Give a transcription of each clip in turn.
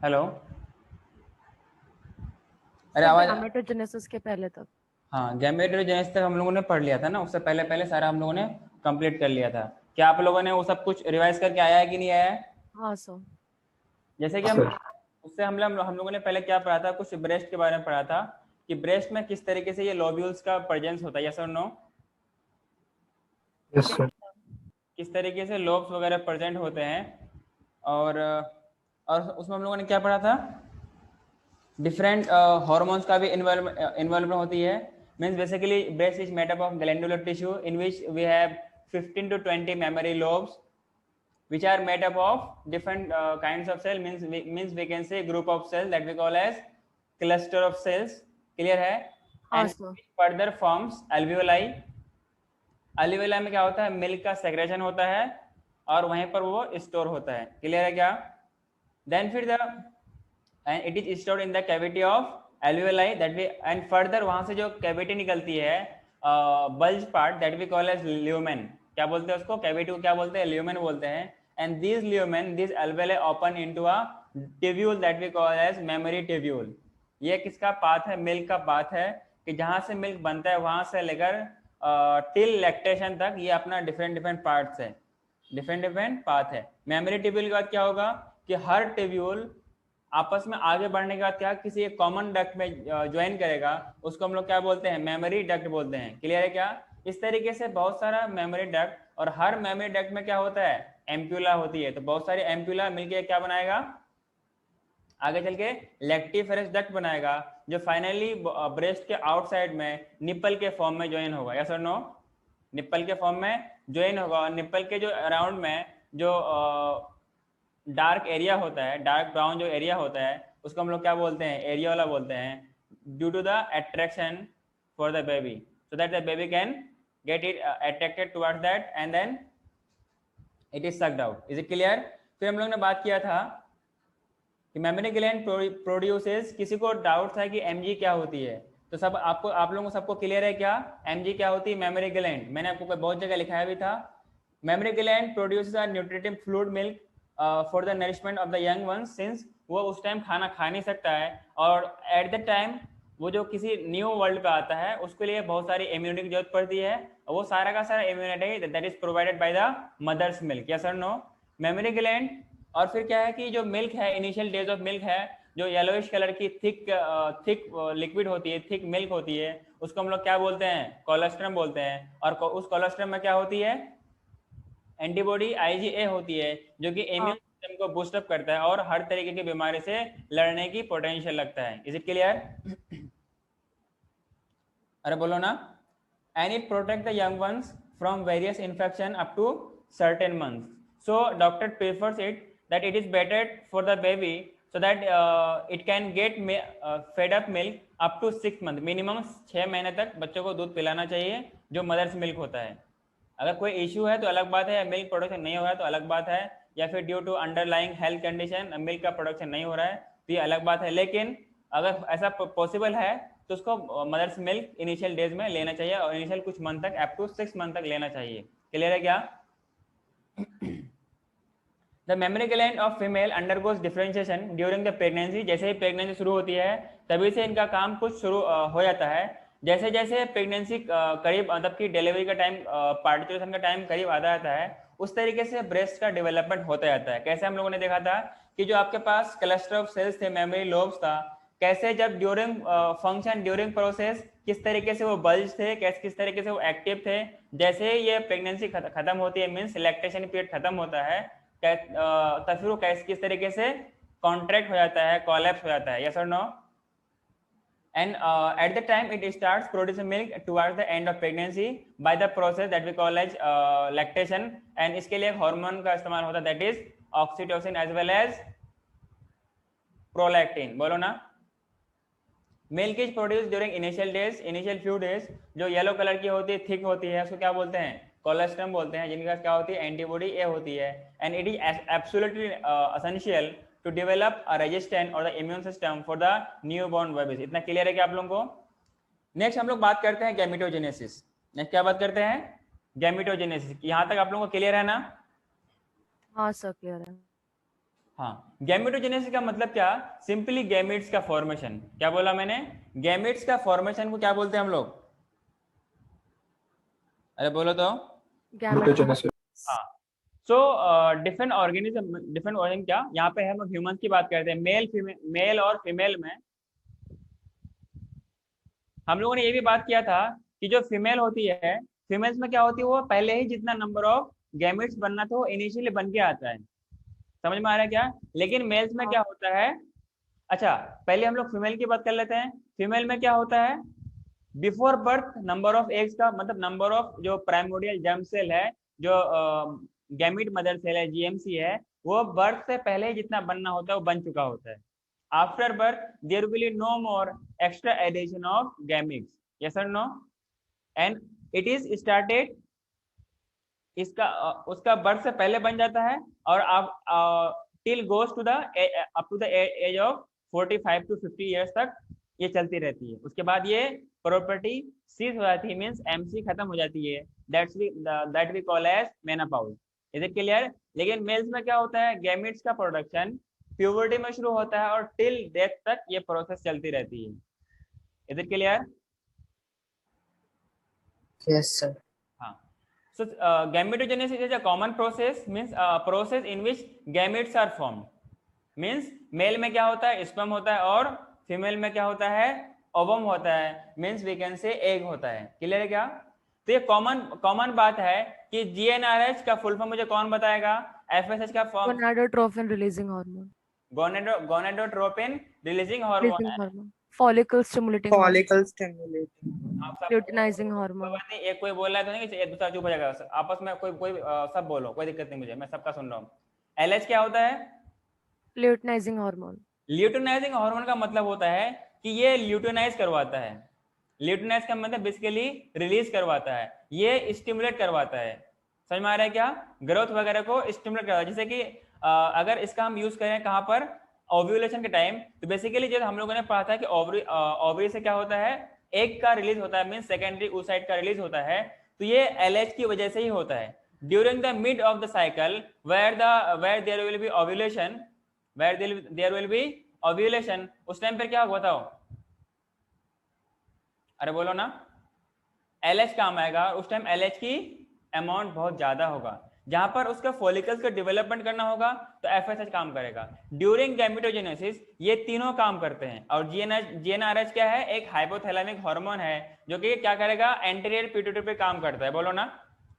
Hello. अरे sir आवाज। Gametogenesis के पहले तक। हाँ, गैमेटोजेनेसिस तक हम लोगों ने पढ़ लिया था ना, उससे पहले पहले सारा हम लोगों ने कंप्लीट कर लिया था। क्या आप लोगों ने वो सब कुछ रिवाइज करके आया है कि नहीं आया है? हाँ सर। जैसे कि हम सर। उससे हम लोगों ने पहले क्या पढ़ा था, कुछ ब्रेस्ट के बारे में पढ़ा था कि ब्रेस्ट में किस तरीके से ये लोब्यूल्स का प्रेजेंस होता है, यस और नो? Yes sir. किस तरीके से लोब्स वगैरह प्रेजेंट होते हैं। और उसमें हम लोगों ने क्या पढ़ा था, डिफरेंट हॉर्मोन्स का भी इन्वॉल्वमेंट होती है। Means basically breast is made up of glandular tissue in which we have 15 to 20 memory lobes which are made up of different kinds of cell, means we can say group of cells that we call as cluster of cells. Clear है? हाँ And sir. further forms alveoli. alveoli में क्या होता है, milk का secretion होता है और वहीं पर वो स्टोर होता है। क्लियर है क्या? देन फिर the and it is stored in the cavity of alveoli that we, and further वहां से जो कैविटी निकलती है bulge part that we call as lumen. क्या बोलते हैं उसको, कैविटी को क्या बोलते हैं, ल्यूमेन बोलते हैं। And this lumen, this alveoli open into a tubule that we call as mammary tubule. ये किसका पाथ है, मिल्क का पाथ है कि जहां से मिल्क बनता है वहां से लेकर टिल लैक्टेशन तक ये अपना डिफरेंट डिफरेंट पार्ट्स है, डिफरेंट डिफरेंट पाथ है। मेमोरी टिब्यूल के बाद क्या होगा कि हर टिब्यूल आपस में आगे बढ़ने के बाद क्या किसी एक कॉमन डक्ट में ज्वाइन करेगा, उसको हम लोग क्या बोलते हैं, मेमोरी डक्ट बोलते हैं। क्लियर है क्या? इस तरीके से बहुत सारा मेमोरी डक्ट, और हर मेमोरी डक्ट में क्या होता है, एम्प्यूला होती है। तो बहुत सारे एम्प्यूला मिलके क्या बनाएगा, आगे चल के लैक्टिफेरस डक्ट बनाएगा, जो फाइनली ब्रेस्ट के आउटसाइड में निप्पल के फॉर्म में ज्वाइन होगा। यस और नो? निप्पल के फॉर्म में ज्वाइन होगा, और निप्पल के जो अराउंड में जो डार्क एरिया होता है, डार्क ब्राउन जो एरिया होता है, उसको हम लोग क्या बोलते हैं, एरियोला बोलते हैं। Due to the attraction for the baby, so that the baby can get it attracted towards that and then it is sucked out. Is it clear? फिर हम लोग ने बात किया था कि मेमोरी ग्लैंड प्रोड्यूसेस, किसी को डाउट था कि एमजी क्या होती है, तो सब आपको, आप लोगों को सबको क्लियर है क्या एमजी क्या होती है, मेमोरी ग्लैंड? मैंने आपको बहुत जगह लिखाया भी था। Memory gland produces a nutritive fluid milk for the nourishment of the young one, since वो उस टाइम खाना खा नहीं सकता है, और एट द टाइम वो जो किसी न्यू वर्ल्ड पे आता है उसके लिए बहुत सारी इम्यूनिटी की जरूरत पड़ती है, और वो सारा का सारा immunity that is provided by the mother's milk. Yes और नो? Mammary gland. और फिर क्या है कि जो मिल्क है, इनिशियल डेज ऑफ मिल्क है, जो येलोइश कलर की थिक थिक लिक्विड होती है, थिक मिल्क होती है, उसको हम लोग क्या बोलते हैं, कोलेस्ट्रम बोलते हैं। और उस कोलेस्ट्रम में क्या होती है, एंटीबॉडी आईजीए होती है, जो कि हाँ इम्यून सिस्टम को बूस्ट अप करता है और हर तरीके की बीमारी से लड़ने की पोटेंशियल लगता है। Is it clear? अरे बोलो ना। And it protect the young ones from various infection up to certain months. So doctor prefers it that it is better for the baby so that it can get fed up milk up to 6 month, minimum 6 महीने तक बच्चों को दूध पिलाना चाहिए जो mother's milk होता है। अगर कोई इश्यू है तो अलग बात है, या मिल्क प्रोडक्शन नहीं हो रहा है तो अलग बात है, या फिर due to underlying health condition milk का प्रोडक्शन नहीं हो रहा है तो ये अलग बात है। लेकिन अगर ऐसा पॉसिबल है तो उसको मदर्स मिल्क इनिशियल डेज में लेना चाहिए, और इनिशियल कुछ मंथ तक, अप टू 6 मंथ तक लेना चाहिए। क्लियर है क्या? The memory gland of female undergoes differentiation during the pregnancy. जैसे ही प्रेगनेंसी शुरू होती है तभी से इनका काम कुछ शुरू हो जाता है। जैसे जैसे प्रेगनेंसी करीब, मतलब कि डिलीवरी का टाइम, पार्टिकुलेशन का टाइम करीब आ जाता है, उस तरीके से ब्रेस्ट का डेवलपमेंट होता जाता है। कैसे हम लोगों ने देखा था कि जो आपके पास क्लस्टर ऑफ सेल्स थे, मेमोरी लोब्स था, कैसे जब ड्यूरिंग फंक्शन, ड्यूरिंग प्रोसेस किस तरीके से वो बल्ज थे, कैसे किस तरीके से वो एक्टिव थे। जैसे ही ये प्रेगनेंसी खत्म होती है, मीन्स लैक्टेशन पीरियड खत्म होता है, तब फिर वो कैसे किस तरीके से कॉन्ट्रैक्ट हो जाता है, कोलैप्स हो जाता है। यस और no? And at the time it starts producing milk towards the end of pregnancy by the process that we call as lactation. And इसके लिए हार्मोन का इस्तेमाल होता है, that is oxytocin as well as prolactin. बोलो ना। Milk is produce during initial days, initial few days, जो yellow colour की होती है, थिक होती है, उसको क्या बोलते हैं, कोलेस्ट्रम बोलते हैं, जिनका क्या होती है, एंटीबॉडी ए होती है। And it is absolutely essential to develop a resistant और the immune system for the newborn babies. इतना क्लियर है क्या आप लोगों को? नेक्स्ट हम लोग बात करते हैं गैमेटोजेनेसिस। नेक्स्ट क्या बात करते हैं, गैमेटोजेनेसिस। यहाँ तक आप लोगों को क्लियर है ना? हाँ सर क्लियर है। हाँ, गैमेटोजेनेसिस का मतलब क्या? सिंपली गैमेट्स का फॉर्मेशन। क्या बोला मैंने? गैमेट्स का फॉर्मेशन को क्या बोलते हैं हम लोग? अरे बोलो तो। गैमेटोजेनेसिस। हाँ, so different organism, different organism क्या, यहाँ पे हम ह्यूमंस की बात करते हैं। मेल और फीमेल में हम लोगों ने ये भी बात किया था कि जो फीमेल होती है, फीमेल्स में क्या होती है, वो पहले ही जितना नंबर ऑफ गैमेट्स बनना था वो इनिशियली बन के आता है। समझ में आ रहा है क्या? लेकिन मेल्स में हाँ। क्या होता है? अच्छा, पहले हम लोग फीमेल की बात कर लेते हैं। फीमेल में क्या होता है? Before birth number of eggs का मतलब नंबर ऑफ जो प्राइमोडियल जर्म सेल है, जो गैमिट मदर सेल है, जीएमसी है, वो बर्थ से पहले ही जितना बनना होता है वो बन चुका होता है। After birth there will be no more extra addition of gametes. Yes और no? And it is started, इसका उसका बर्थ से पहले बन जाता है, और आप till goes to the up to the age of 45 to 50 years तक ये चलती रहती है। उसके बाद ये प्रॉपर्टी सीज हो जाती है, मींस एमसी खत्म हो जाती है। That we call as menopause. Is it clear? लेकिन मेल्स में क्या होता है? गैमेट्स का प्रोडक्शन प्यूबर्टी में शुरू होता है और टिल डेथ तक ये प्रोसेस चलती रहती है। Is it clear? Yes sir. हाँ. So gametogenesis is a common process, means process in which gametes are formed. Means male में क्या होता है? स्पर्म होता है, और फीमेल में क्या होता है? ओवम होता है, means we can say egg होता है। क्लियर है क्या? तो ये कॉमन कॉमन बात है कि जीएनआरएच का फुल फॉर्म मुझे कौन बताएगा? एफएसएच का form gonadotropin releasing hormone. Gonadotropin releasing hormone releasing है। Hormone, follicle stimulating hormone, follicle stimulating. आप सब ल्यूटिनाइजिंग कोई हार्मोन। बात नहीं, एक कोई बोल रहा है तो नहीं कि एक दूसरा चुप हो जाएगा। आपस में कोई कोई सब बोलो, कोई दिक्कत नहीं मुझे, मैं सबका सुन रहा हूँ। एलएच क्या होता है? Luteinizing hormone. ल्यूटिनाइजिंग हार्मोन का मतलब होता है कि ये ल्यूटिनाइज करवाता है। ल्यूटिनाइज का मतलब बेसिकली रिलीज करवाता है, ये स्टिमुलेट करवाता है। समझ में आ रहा है क्या? ग्रोथ वगैरह को स्टिमुलेट करवाता है। जैसे कि अगर इसका हम यूज करें कहाँ पर? ओव्यूलेशन के टाइम, तो बेसिकली जो हम लोगों ने पढ़ा था कि ओवरी से क्या होता है? एग का रिलीज होता है, मीन सेकेंडरी oocyte का रिलीज होता है। तो ये एलएच की वजह से ही होता है। During the mid of the cycle where there will be ovulation, there will be ovulation, उस टाइम पर क्या होगा बताओ? अरे बोलो ना। एलएच काम आएगा, उस टाइम एलएच की अमाउंट बहुत ज्यादा होगा। जहां पर उसका फॉलिकल्स का डेवलपमेंट करना होगा तो एफएसएच काम करेगा। ड्यूरिंग गैमेटोजेनेसिस ये तीनों काम करते हैं। और जीएनआरएच क्या है? एक हाइपोथैलेमिक हार्मोन है जो कि क्या करेगा? एंटीरियर पिट्यूटरी पे काम करता है। बोलो ना,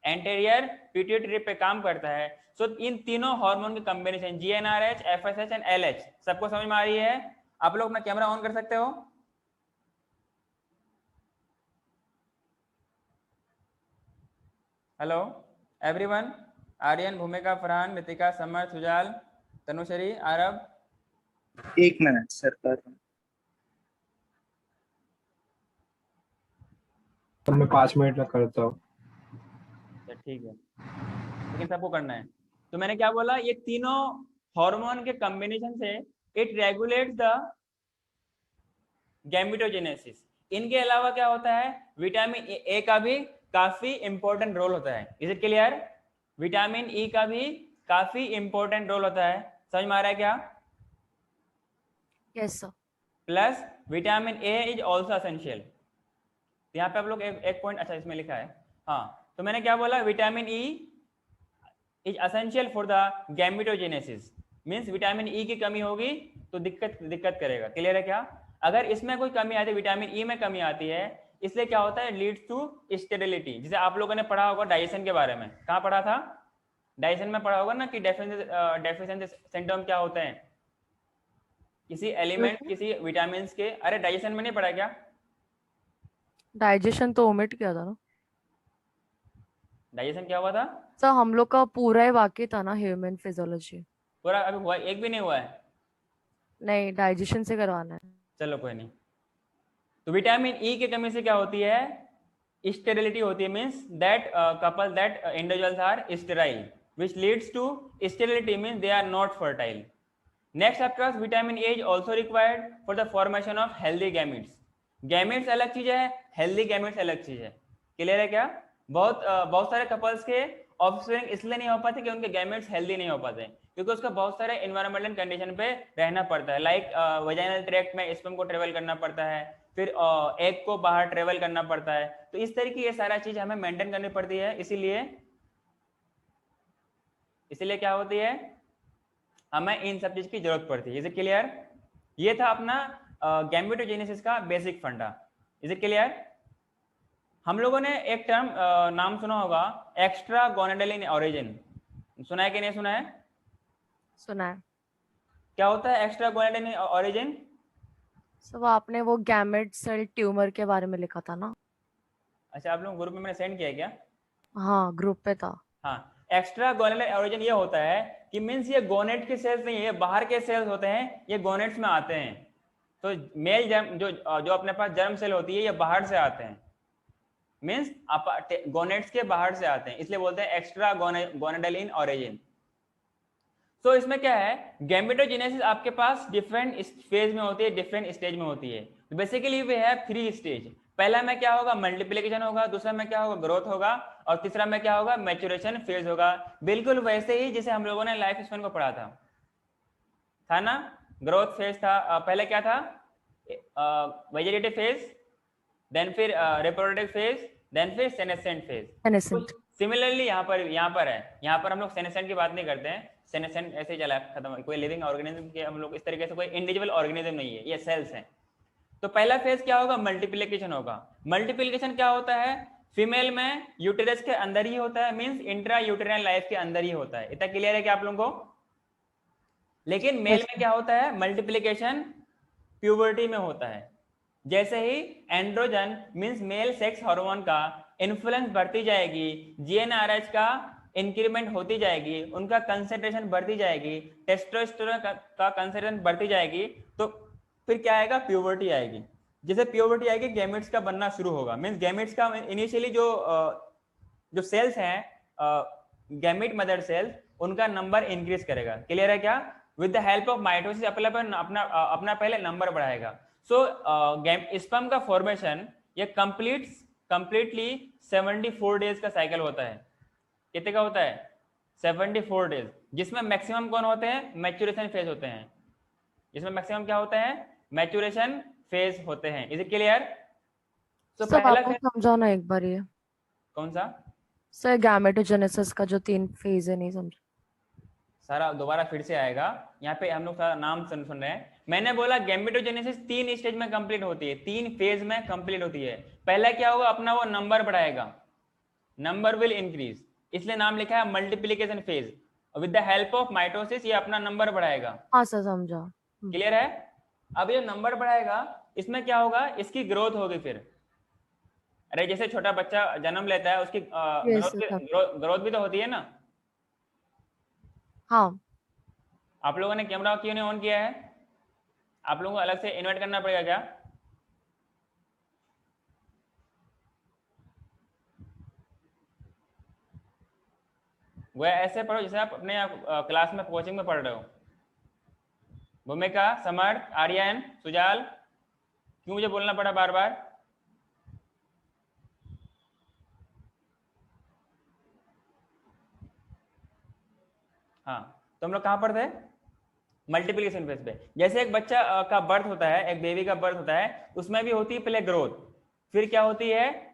एंटीरियर पिट्यूटरी पे काम करता है। सो इन तीनों हार्मोन के combination GnRH, FSH and LH, सबको समझ में आ रही है? आप लोग अपना कैमरा ऑन कर सकते हो? हेलो एवरीवन, आर्यन, भूमिका, फरहान, रितिका, समर, सुजाल, तनुश्री, आरब। 1 मिनट सर कर रहा हूं। तो मैं 5 मिनट में करता हूँ। ठीक है, लेकिन सबको करना है। तो मैंने क्या बोला? ये तीनों हार्मोन के कॉम्बिनेशन से इट रेगुलेट्स द गैमेटोजेनेसिस। इनके अलावा क्या होता है? विटामिन ए का भी काफी इंपॉर्टेंट रोल होता है। Is it clear? Vitamin E का भी काफी इंपॉर्टेंट रोल होता है। समझ में आ रहा है क्या? Yes sir. Plus vitamin A is also essential. यहाँ पे आप लोग एक पॉइंट, अच्छा इसमें लिखा है। हाँ, तो मैंने क्या बोला? Vitamin E is essential for the gametogenesis, means vitamin E की कमी होगी तो दिक्कत करेगा। क्लियर है क्या? अगर इसमें कोई कमी आती है, विटामिन ई में कमी आती है, इसलिए क्या होता है? Leads to sterility. जैसे आप लोगों ने पढ़ा होगा डाइजेशन के बारे में। कहाँ पढ़ा था? डाइजेशन में पढ़ा होगा ना कि डेफिशिएंसी सिंड्रोम क्या होते हैं? किसी एलिमेंट, किसी विटामिन के। अरे डाइजेशन में नहीं पढ़ा क्या? डाइजेशन तो ओमिट किया था ना डाइजेशन क्या हुआ था? सर? हम लोग का पूरा ही बाकी था ना, ह्यूमन फिजियोलॉजी। पूरा अभी हुआ? एक भी नहीं हुआ है? नहीं, डाइजेशन से करवाना है। चलो कोई नहीं। तो विटामिन ई की कमी से क्या होती है? स्टेरिलिटी होती है, means that couple that individuals are sterile, which leads to sterility, means they are not fertile. Next आपके पास vitamin A is also required for the formation of healthy gametes. Gametes अलग चीज है, हेल्दी गैमेट्स अलग चीज है। Clear है क्या? बहुत सारे कपल्स के ऑफस्प्रिंग इसलिए नहीं हो पाते कि उनके गैमेट्स हेल्दी नहीं हो पाते, क्योंकि उसका बहुत सारे एनवायरमेंटल कंडीशन पे रहना पड़ता है। लाइक वजाइनल ट्रैक्ट में स्पर्म को ट्रेवल करना पड़ता है, फिर एग को बाहर ट्रेवल करना पड़ता है, तो इस तरह की ये सारा चीज हमें मेंटेन करनी पड़ती है। इसीलिए क्या होती है, हमें इन सब चीज की जरूरत पड़ती है। Is it clear? ये था अपना गैमेटोजेनेसिस का बेसिक फंडा। Is it clear? हम लोगों ने एक टर्म नाम सुना होगा, एक्स्ट्रा गोनेडल इन ऑरिजिन। सुना है कि नहीं सुना है? सुना है। क्या होता है एक्स्ट्रा गोनेडल इन ऑरिजिन? सब आपने वो गैमेट सेल ट्यूमर के बारे में लिखा था ना? अच्छा, आप लोग ग्रुप में मैंने सेंड किया है क्या? हाँ, ग्रुप पे था। हाँ, एक्स्ट्रा गोनेडल ऑरिजिन ये होता है कि मीन्स ये गोनेट के सेल्स नहीं है, ये बाहर के सेल्स होते हैं, ये गोनेट्स में आते हैं। तो मेल जर्म जो अपने पास जर्म सेल होती है, ये बाहर से आते हैं, मीन्स गोनेट्स के बाहर से आते हैं, इसलिए बोलते हैं एक्स्ट्रा गोनेडल इन ऑरिजिन। तो इसमें क्या है, गैमेटोजेनेसिस आपके पास डिफरेंट फेज में होती है, डिफरेंट स्टेज में होती है। Basically we have 3 stage. पहला में क्या होगा, मल्टीप्लिकेशन होगा, दूसरा में क्या होगा, ग्रोथ होगा, और तीसरा में क्या होगा, मैच्योरेशन फेज होगा। बिल्कुल वैसे ही जैसे हम लोगों ने लाइफ स्पैन को पढ़ा था ना? ग्रोथ फेज था, पहले क्या था, वेजिटेटिव फेज, देन फिर रिप्रोडक्टिव फेज, देन फिर सेनेसेंट फेज। सेनेसेंट। सिमिलरली यहाँ पर है, यहाँ पर हम लोग सेनेसेंट की बात नहीं करते हैं, सेनेसेंट ऐसे ही चला खत्म, कोई लिविंग ऑर्गेनिज्म के हम लोग इस तरीके से कोई इंडिविजुअल ऑर्गेनिज्म नहीं है, ये सेल्स हैं। तो पहला फेज क्या होगा, मल्टीप्लिकेशन होगा। मल्टीप्लिकेशन क्या होता है, फीमेल में यूटेरस के अंदर ही होता है, मींस इंट्रा यूटेराइन लाइफ के अंदर ही होता है। इतना क्लियर है क्या आप लोगों को? लेकिन मेल में क्या होता है, मल्टीप्लिकेशन प्यूबर्टी में होता है। जैसे ही androgen means male sex hormone का इन्फ्लुएंस बढ़ती जाएगी, जीएनआरएच का इंक्रीमेंट होती जाएगी, उनका कंसेंट्रेशन बढ़ती जाएगी, टेस्टोस्टेरोन का कंसेंट्रेशन बढ़ती जाएगी, तो फिर क्या आएगा, प्यूबर्टी आएगी। जैसे प्यूबर्टी आएगी, गैमेट्स का बनना शुरू होगा। मींस गैमेट्स का इनिशियली जो सेल्स हैं, गैमेट मदर सेल्स, उनका नंबर इंक्रीज करेगा। क्लियर है क्या? With the help of mitosis अपना पहले नंबर बढ़ाएगा। सो स्पर्म का फॉर्मेशन ये कंप्लीटली 74 डेज का साइकिल होता है। कितने का होता है? 74 डेज, जिसमें मैक्सिमम कौन होते हैं, मैच्योरेशन फेज होते हैं। इसमें मैक्सिमम क्या होता है, मैच्योरेशन फेज होते हैं। Is it clear? तो सब पहला आपको फेज समझाओ ना एक बार ये। कौन सा? सर गैमेटोजेनेसिस का जो 3 फेज है, नहीं समझ। सारा दोबारा फिर से आएगा, यहाँ पे हम लोग सारा नाम सुन रहे हैं। मैंने बोला गैमेटोजेनेसिस 3 स्टेज में कंप्लीट होती है, 3 फेज में कंप्लीट होती है। पहला क्या होगा, अपना वो नंबर बढ़ाएगा, नंबर विल इंक्रीज, इसलिए नाम लिखा है multiplication phase. With the help of mitosis ये अपना नंबर बढ़ाएगा। हाँ सर, समझा। क्लियर है? अब ये नंबर बढ़ाएगा, इसमें क्या होगा, इसकी ग्रोथ होगी। फिर अरे जैसे छोटा बच्चा जन्म लेता है, उसकी ग्रोथ भी तो होती है ना। हाँ। आप लोगों ने कैमरा क्यों नहीं ऑन किया है? आप लोगों को अलग से इन्वाइट करना पड़ेगा क्या? वह ऐसे पढ़ो जैसे आप अपने क्लास में कोचिंग में पढ़ रहे हो। भूमिका, समर्थ, आर्यन, सुजाल, क्यों मुझे बोलना पड़ा बार बार? हाँ, तो हम लोग कहाँ पर थे, मल्टीप्लिकेशन फेज पे। जैसे एक बच्चा का बर्थ होता है, एक बेबी का बर्थ होता है, उसमें भी होती है पहले ग्रोथ, फिर क्या होती है,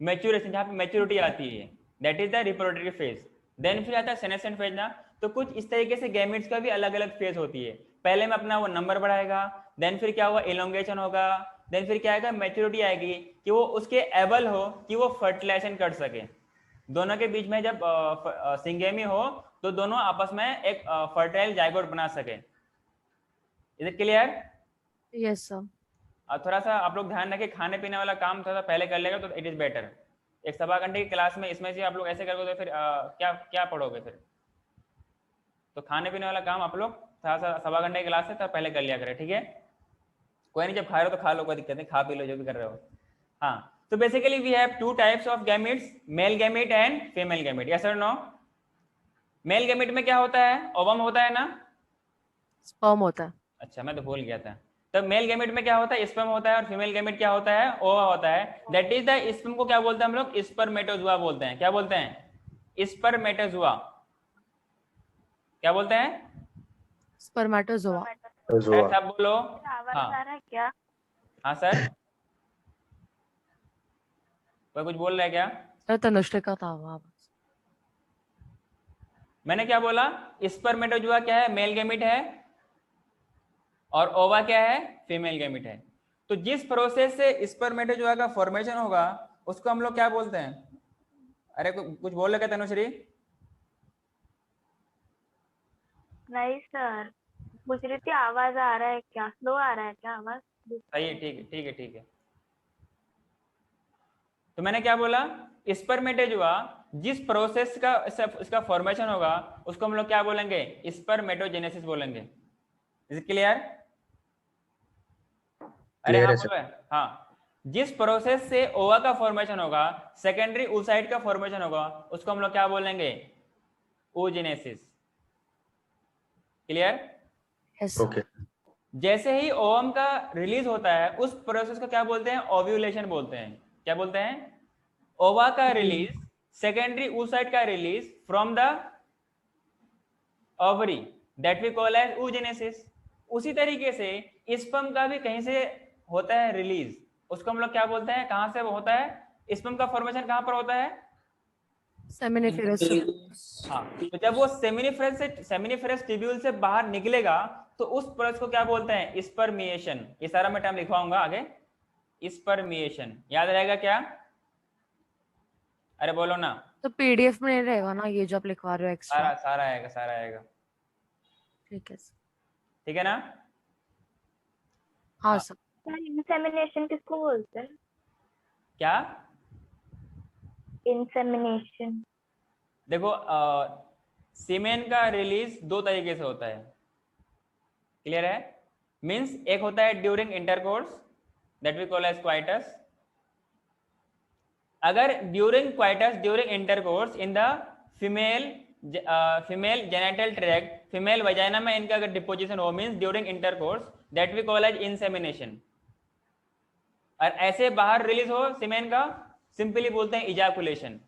मैच्योरेशन, जहाँ पे मैच्योरिटी आती है, that is the reproductive phase. Then फिर आता है सेनेसेंट फेज ना। तो कुछ इस तरीके से गैमेट्स का भी अलग अलग फेज होती है। पहले में अपना वो नंबर बढ़ाएगा, देन फिर क्या होगा, इलोंगेशन होगा, देन फिर क्या आएगा, मैच्योरिटी आएगी कि वो उसके एबल हो कि वो फर्टिलाइजेशन कर सके। दोनों के बीच में जब सिंगेमी हो तो दोनों आपस में एक फर्टाइल जाइगोट बना सके। Is it clear? Yes sir. और थोड़ा सा आप लोग ध्यान रखें, खाने पीने वाला काम थोड़ा सा पहले कर लेगा तो इट इज बेटर। एक सवा घंटे की क्लास में इसमें से आप लोग ऐसे करोगे तो फिर क्या क्या पढ़ोगे फिर? तो खाने पीने वाला काम आप लोग थोड़ा सा सवा घंटे की क्लास से तो पहले कर लिया करें, ठीक है? कोई नहीं, जब खा रहे हो तो खा लो, कोई दिक्कत नहीं, खा पी लो जो भी कर रहे हो। हाँ, so basically we have 2 types of gametes, male gamete and female gamete. Yes or no? Male gamete में क्या होता है, ओवम होता है ना? स्पर्म होता है। अच्छा, मैं तो भूल गया था। तो मेल गैमेट में क्या होता है, स्पर्म होता है, और फीमेल गैमेट क्या होता है, ओवा होता है। दैट इज द स्पर्म को क्या बोलते हैं हम लोग, स्पर्मेटोजुआ बोलते हैं। क्या बोलते हैं? स्पर्मेटोजुआ क्या बोलते हैं? स्पर्मेटोजोआ। सब बोलो। आवाज हाँ आ रहा है क्या? हाँ सर, कोई कुछ बोल रहा है क्या? सर तनुश्री का था वो आवाज। मैंने क्या बोला? स्पर्मेटोजुआ क्या है? मेल गैमिट है, और ओवा क्या है? फीमेल गैमिट है। तो जिस प्रोसेस से स्पर्मेटोजुआ का फॉर्मेशन होगा उसको हम लोग क्या बोलते हैं? अरे कुछ बोल रहे क्या तनुश्री? नहीं सर, पूछ रही थी आवाज आ रहा है क्या, स्लो आ रहा है क्या आवाज? सही है, ठीक है ठीक है ठीक है। तो मैंने क्या बोला? स्पर्मेटोजुआ जिस प्रोसेस का इसका फॉर्मेशन होगा उसको हम लोग क्या बोलेंगे? स्पर्मेटोजेनेसिस बोलेंगे। Is clear? अरे हाँ बोलो। हाँ, जिस प्रोसेस से ओवा का फॉर्मेशन होगा, सेकेंडरी oocyte का फॉर्मेशन होगा, उसको हम लोग क्या बोलेंगे? oogenesis। क्लियर? Yes okay. जैसे ही ओवम का रिलीज होता है उस प्रोसेस को क्या बोलते हैं? ओव्यूलेशन बोलते हैं। क्या बोलते हैं? ओवा का रिलीज, सेकेंडरी oocyte का release from the ovary, that we call as oogenesis। उसी तरीके से स्पर्म का भी कहीं से होता है रिलीज, उसको हम लोग क्या बोलते हैं? कहां से वो होता है? स्पर्म का फॉर्मेशन कहां पर होता है? सेमिनिफेरस। हाँ, तो जब वो सेमिनिफेरस ट्यूब्यूल से बाहर निकलेगा तो उस प्रोसेस को क्या बोलते हैं? स्पर्मिएशन। ये सारा मैं टर्म लिखवाऊंगा आगे। स्पर्मिएशन याद रहेगा क्या? अरे बोलो ना। तो पीडीएफ में नहीं रहेगा ना ये जो आप लिखवा रहे हो एक्स्ट्रा? सारा सारा आएगा, सारा आएगा। ठीक है सर। ठीक है ना? हाँ सर। सर इंसेमिनेशन किसको बोलते हैं? क्या? इंसेमिनेशन। देखो सीमेन का रिलीज दो तरीके से होता है। क्लियर है? मींस एक होता है during intercourse, that we call as coitus. अगर during intercourse in the female genital tract, female vagina में इनका अगर डिपोजिशन हो, means during intercourse, that we call as insemination. और ऐसे बाहर रिलीज हो सीमेन का, सिंपली बोलते हैं इजाकुलेशन।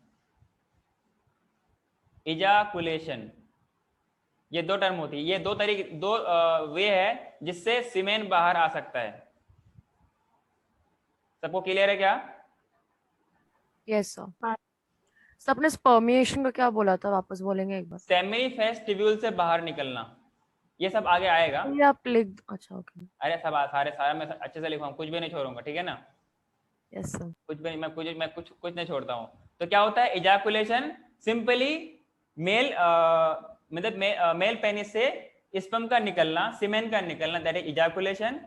इजाकुलेशन, ये दो टर्म होती है। ये दो तरीके, दो वे है जिससे सीमेन बाहर आ सकता है। सबको क्लियर है क्या? Yes sir. हाँ। सर आपने स्पर्मिएशन का क्या बोला था, वापस बोलेंगे एक बार? सेमिनिफेरस ट्यूब्यूल से बाहर निकलना, ये सब आगे आएगा। ये आप लिख, अच्छा ओके। अरे सब सारा मैं अच्छे से लिखवाऊंगा, कुछ भी नहीं छोड़ूंगा, ठीक है ना? Yes sir. कुछ भी नहीं, मैं कुछ नहीं छोड़ता हूँ। तो क्या होता है इजाकुलेशन? सिंपली मेल मतलब मेल पेनिस से स्पर्म का निकलना, सीमेन का निकलना, दैट इज इजाकुलेशन।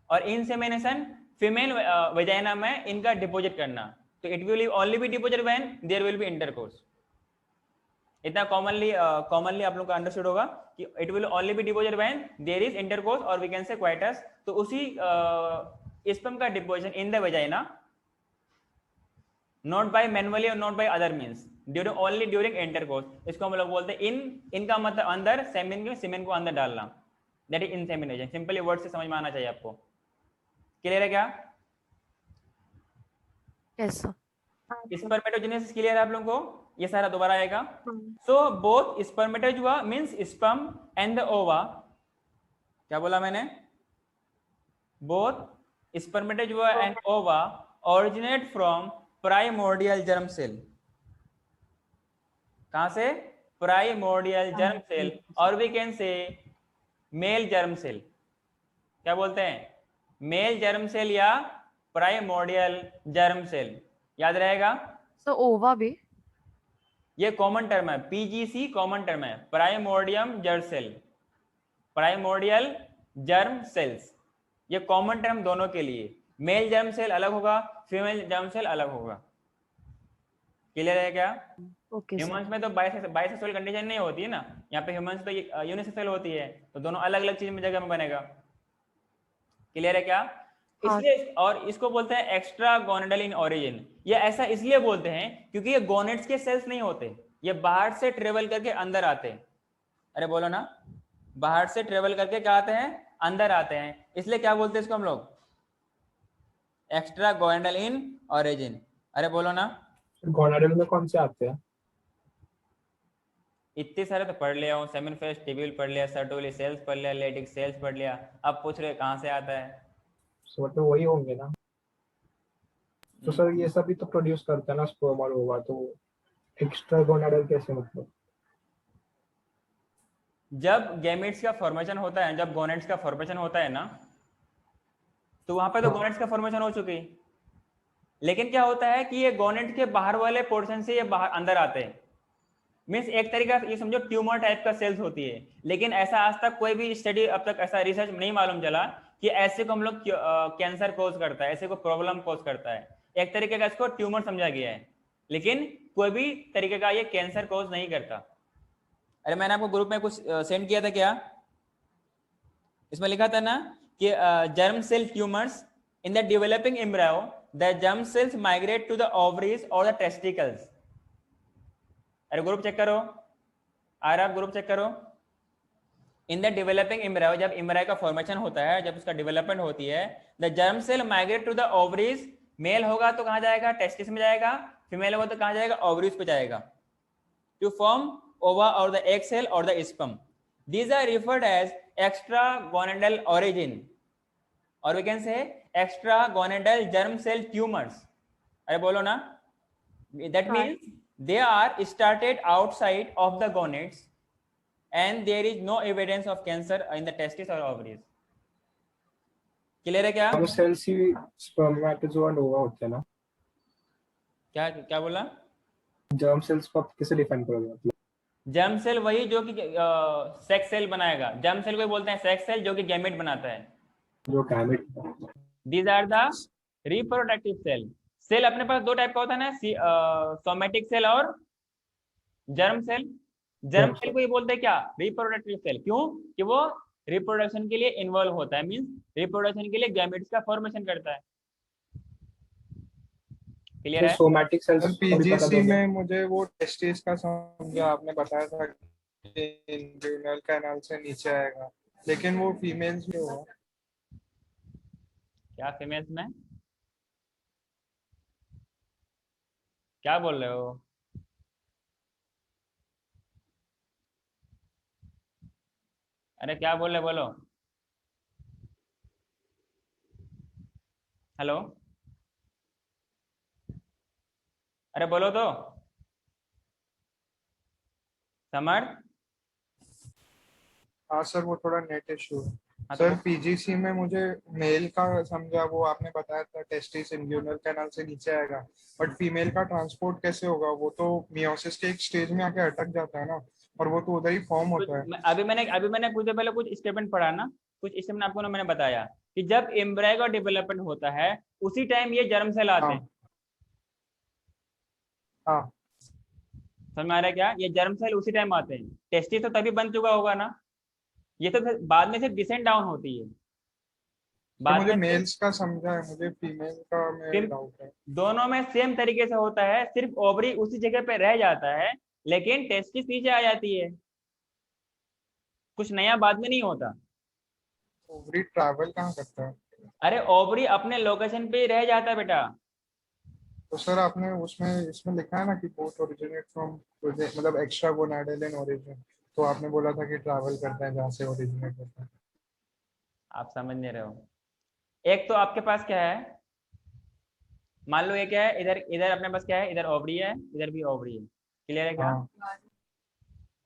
और इंसेमिनेशन फीमेल वजाइना में इनका डिपॉजिट करना। तो it will only be deposit when there will be intercourse. इतना कॉमनली आप लोग को अंडरस्टूड होगा कि it will only be deposit when there is intercourse और वी कैन से क्वाइटस। तो उसी स्पर्म का deposition in the vagina, not bye manually और not by other means, only during intercourse, इसको हम लोग बोलते हैं इनका मतलब अंदर सीमेन को अंदर डालना, that is insemination. Simply word से समझ में आना चाहिए आपको। क्लियर है क्या? Yes sir. स्पर्मेटोजेनेसिस क्लियर है आप लोगों को? ये सारा दोबारा आएगा। So both spermatozoa means sperm and the ova, क्या बोला मैंने? Both spermatozoa and ova originate from primordial germ cell. कहां से? प्राइमोर्डियल जर्म सेल, और we can say male germ cell. क्या बोलते हैं? मेल जर्म सेल या प्राइमोर्डियल जर्म सेल। याद रहेगा? सर ओवा भी? ये कॉमन टर्म है, पीजीसी कॉमन टर्म है, primordium germ cell, primordial germ cells. ये कॉमन टर्म दोनों के लिए। मेल जर्म सेल अलग होगा, फीमेल जर्म सेल अलग होगा। क्लियर है क्या? Okay sir. ह्यूमंस में तो बाइसेक्सुअल कंडीशन नहीं होती है ना, यहाँ पे ह्यूमंस तो यूनिसेक्सुअल होती है, तो दोनों अलग अलग चीज में जगह में बनेगा। क्लियर है क्या? हाँ। इसलिए, और इसको बोलते हैं एक्स्ट्रा गोनेडल इन ओरिजिन। ये ऐसा इसलिए बोलते हैं क्योंकि ये गोनेड्स के सेल्स नहीं होते, ये बाहर से ट्रेवल करके अंदर आते हैं। अरे बोलो ना, बाहर से ट्रेवल करके क्या आते हैं? अंदर आते हैं। इसलिए क्या बोलते हैं इसको हम लोग? Extra gonadal in origin. अरे बोलो ना। गोनाडल में कौन से आते हैं? इतने सारे तो पढ़ लिया हूँ, सेमिन फेस टिब्यूल पढ़ लिया, सर्टोली सेल्स पढ़ लिया, लेटिक सेल्स पढ़ लिया, अब पूछ रहे कहाँ से आता है। तो मतलब वही होंगे ना। तो सर ये सभी तो प्रोड्यूस करता है ना स्पर्म और ओवा, तो एक्स्ट्रा गोनाडल कैसे मतलब? जब गैमेट्स का फॉर्मेशन होता है, जब गोनेट्स का फॉर्मेशन होता है ना, तो वहां पे तो हाँ। गोनेट्स का फॉर्मेशन हो चुकी, लेकिन क्या होता है कि ये गोनेट के बाहर वाले पोर्शन से ये बाहर अंदर आते हैं। मीन्स एक तरीका ये समझो ट्यूमर टाइप का सेल्स होती है, लेकिन ऐसा आज तक कोई भी स्टडी, अब तक ऐसा रिसर्च नहीं मालूम चला कि ऐसे को हम लोग कैंसर कोज करता है, ऐसे को प्रॉब्लम कोज करता है। एक तरीके का इसको ट्यूमर समझा गया है, लेकिन कोई भी तरीके का ये कैंसर कोज नहीं करता। अरे मैंने आपको ग्रुप में कुछ सेंड किया था क्या, इसमें लिखा था ना कि germ cell tumours in the developing embryo, the germ cells migrate to the ovaries और द टेस्टिकल्स। अरे ग्रुप चेक करो, आ रहा, ग्रुप चेक करो। इन द डेवलपिंग एम्ब्रायो, जब एम्ब्रायो का फॉर्मेशन होता है, जब उसका डेवलपमेंट होती है, the germ cell migrate to the ovaries. Male होगा तो कहां जाएगा, टेस्टिस में जाएगा, फीमेल होगा तो कहां जाएगा, ओवरीज पे जाएगा, टू फॉर्म ओवा और द एग सेल और the sperm. These are referred as extragonadal origin, or we can say extragonadal germ cell tumors. अरे बोलो ना, that means they are started outside of the gonads and there is no evidence of cancer in the testis or ovaries. Clear है क्या? वो sales he spermatozoa and ओवा होते हैं ना। क्या क्या बोला? जर्म सेल्स को आप कैसे डिफाइन करोगे मतलब? जर्म सेल वही जो कि सेक्स सेल बनाएगा, जर्म सेल को बोलते हैं सेक्स सेल, जो कि गैमेट बनाता है। जो gamete. These are the reproductive cell. Cell अपने पास दो टाइप का होता है ना, सोमेटिक सेल और जर्म सेल। जर्म सेल को ये बोलते हैं क्या, रिप्रोडक्टिव सेल। क्यों? कि वो रिप्रोडक्शन के लिए इन्वॉल्व होता है, मींस रिप्रोडक्शन के लिए गैमेट्स का फॉर्मेशन करता है। क्लियर है? सोमैटिक सेल्स पीजीसी में मुझे वो टेस्टिस का समझा, आपने बताया था कि इंग्यूनल कैनाल से नीचे आएगा, लेकिन वो फीमेल्स में हुआ। क्या फीमेल्स में? क्या बोल रहे हो? अरे क्या बोल रहे, बोलो। हेलो, अरे बोलो तो समर्थ। हाँ सर, वो थोड़ा नेट इशू है। हाँ तो सर पीजीसी में मुझे मेल का समझा, वो आपने बताया था टेस्टिस इंग्यूनल कैनाल से नीचे आएगा, बट फीमेल का ट्रांसपोर्ट कैसे होगा? वो तो मियोसिस के एक स्टेज में आके अटक जाता है ना, और वो तो उधर ही फॉर्म होता है। अभी मैंने कुछ देर पहले कुछ स्टेटमेंट पढ़ा ना, कुछ स्टेटमेंट आपको ना मैंने बताया कि जब एम्ब्रायो का डेवलपमेंट होता है उसी टाइम ये जर्म सेल आते हैं। हाँ। समझ में आ रहा है क्या? ये जर्म सेल उसी टाइम आते हैं, टेस्टिस तो तभी बन चुका होगा ना, ये तो बाद में से डिसेंड डाउन होती है। तो बाद मुझे में मेल्स का समझा है, मुझे फीमेल का में डाउट है। दोनों में सेम तरीके से होता है, सिर्फ ओवरी उसी जगह पे रह जाता है, लेकिन टेस्टिस नीचे आ जाती है, कुछ नया बाद में नहीं होता। ओवरी ट्रैवल कहाँ करता है? अरे ओवरी अपने लोकेशन पे ही रह जाता है बेटा। तो सर आपने उसमें इसमें लिखा है ना कि बोथ ओरिजिनेट फ्रॉम, मतलब एक्स्ट्रा गोनाडल इन ओरिजिन, तो आपने बोला था कि ट्रैवल करता है जहाँ से ओरिजिनेट होता है। आप समझ नहीं रहे हो। एक तो आपके पास क्या है, मान लो ये क्या है, इधर इधर अपने पास क्या है, इधर ओवरी है, इधर भी ओवरी है। क्लियर है क्या? हाँ।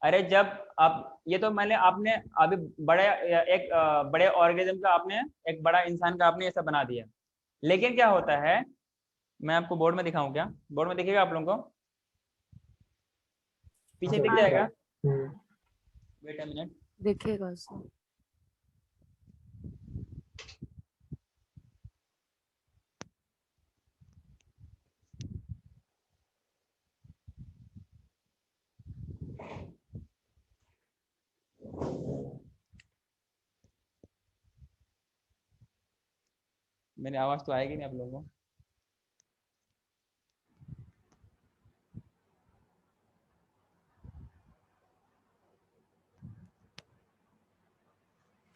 अरे जब आप, ये तो मैंने आपने अभी बड़े एक बड़े ऑर्गेनिज्म का आपने, एक बड़ा इंसान का आपने ऐसा बना दिया, लेकिन क्या होता है, मैं आपको बोर्ड में दिखाऊं क्या? बोर्ड में दिखेगा आप लोगों को, पीछे दिख जाएगा। Wait a minute. दिखेगा सर। मेरी आवाज तो आएगी नहीं आप लोगों को।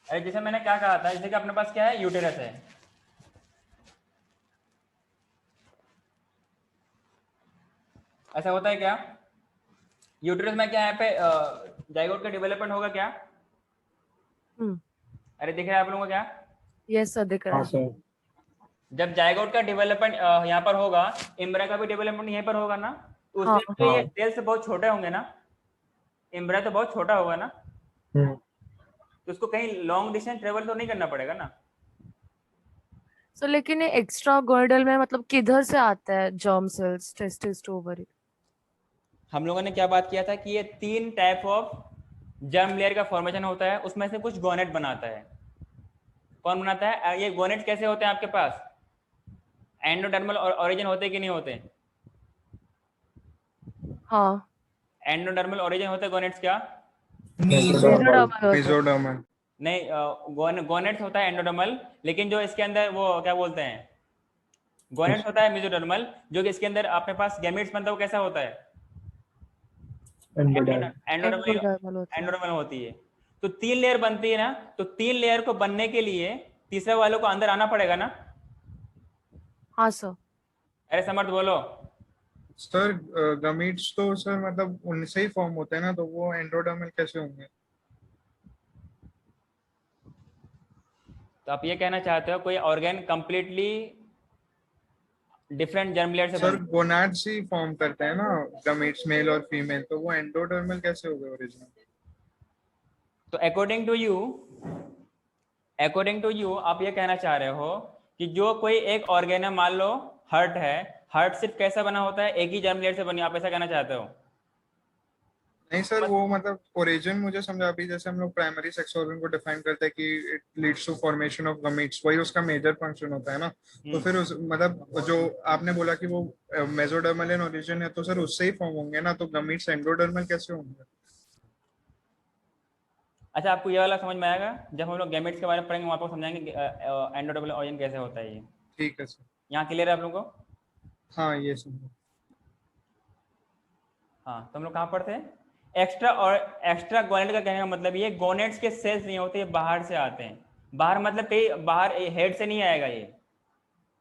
अरे जैसे मैंने क्या कहा था, जैसे कि अपने पास क्या है, यूटेरस है। ऐसा होता है क्या? यूट्रस में क्या यहाँ पे जाइगोट का डेवलपमेंट होगा क्या? अरे दिख रहा है आप लोगों को क्या? यस सर दिख रहा हाँ है। सर। जब जाइगोट का डेवलपमेंट यहाँ पर होगा, इम्ब्रा का भी डेवलपमेंट यहीं पर होगा ना, तो हाँ। उससे तो ये हाँ। सेल्स बहुत छोटे होंगे ना, इम्ब्रा तो बहुत छोटा होगा ना, हम्म। तो उसको कहीं लॉन्ग डिस्टेंस ट्रेवल तो नहीं करना पड़ेगा ना। सो लेकिन ये एक्स्ट्रा गोइडल में मतलब किधर से आता है germ cells testis to ovary? हम लोगों ने क्या बात किया था कि ये 3 टाइप ऑफ जर्म लेयर का फॉर्मेशन होता है, उसमें से कुछ गोनेट बनाता है। कौन बनाता है? ये गोनेट कैसे होते हैं आपके पास? एंडोडर्मल ओरिजिन होते कि नहीं होते? हाँ एंडोडर्मल ओरिजिन होते गोनेट्स क्या? मेसोडर्मल होता है। मेसोडर्मल। नहीं, गोनेट्स होता है एंडोडर्मल, लेकिन जो इसके अंदर वो क्या बोलते हैं, गोनेट्स होता है मेसोडर्मल, जो कि इसके अंदर अपने पास गैमेट्स बनता है, वो कैसा होता है? एंडोडर्म। एंडोडर्मल होता है। एंडोडर्मल होती है। तो 3 लेयर बनती है ना, तो 3 लेयर को बनने के लिए तीसरे वालों को अंदर आना पड़ेगा ना। हाँ सर। अरे समर्थ बोलो। सर गमीट्स तो सर मतलब उनसे ही फॉर्म होते हैं ना, तो वो एंडोडर्मल कैसे होंगे? तो आप ये कहना चाहते हो कोई organ completely different germ layer से सर बन, गोनाड्स ही फॉर्म करते हैं ना, गमीट्स मेल और फीमेल, तो वो एंडोडर्मल कैसे हो गए ओरिजिनल? तो अकॉर्डिंग टू यू आप ये कहना चाह रहे हो कि जो कोई एक ऑर्गेन है, मान लो हार्ट है, हार्ट सिर्फ कैसा बना होता है? एक ही जर्म लेयर से बनी, आप ऐसा कहना चाहते हो? नहीं सर, वो मतलब ओरिजिन मुझे समझा। अभी जैसे हम लोग प्राइमरी सेक्स ऑर्गन को डिफाइन करते हैं कि it leads to formation of gametes, वही उसका मेजर फंक्शन होता है ना। तो फिर उस मतलब जो आपने बोला कि वो मेसोडर्मल इन ओरिजिन है, तो सर उससे ही फॉर्म होंगे ना, तो गमीट्स एंडोडर्मल कैसे होंगे? अच्छा, आपको ये वाला समझ में आएगा जब हम लोग गैमेट्स के बारे में पढ़ेंगे, वहाँ पर समझाएंगे एंडोडर्मल ओरिजिन कैसे होता है। ये ठीक है सर। यहाँ क्लियर है आप लोगों को? हाँ ये समझो। हाँ, तो हम लोग कहाँ पर थे? एक्स्ट्रा गोनेट का कहने का मतलब ये गोनेट्स के सेल्स नहीं होते, ये बाहर से आते हैं। बाहर मतलब कहीं बाहर हेड से नहीं आएगा ये।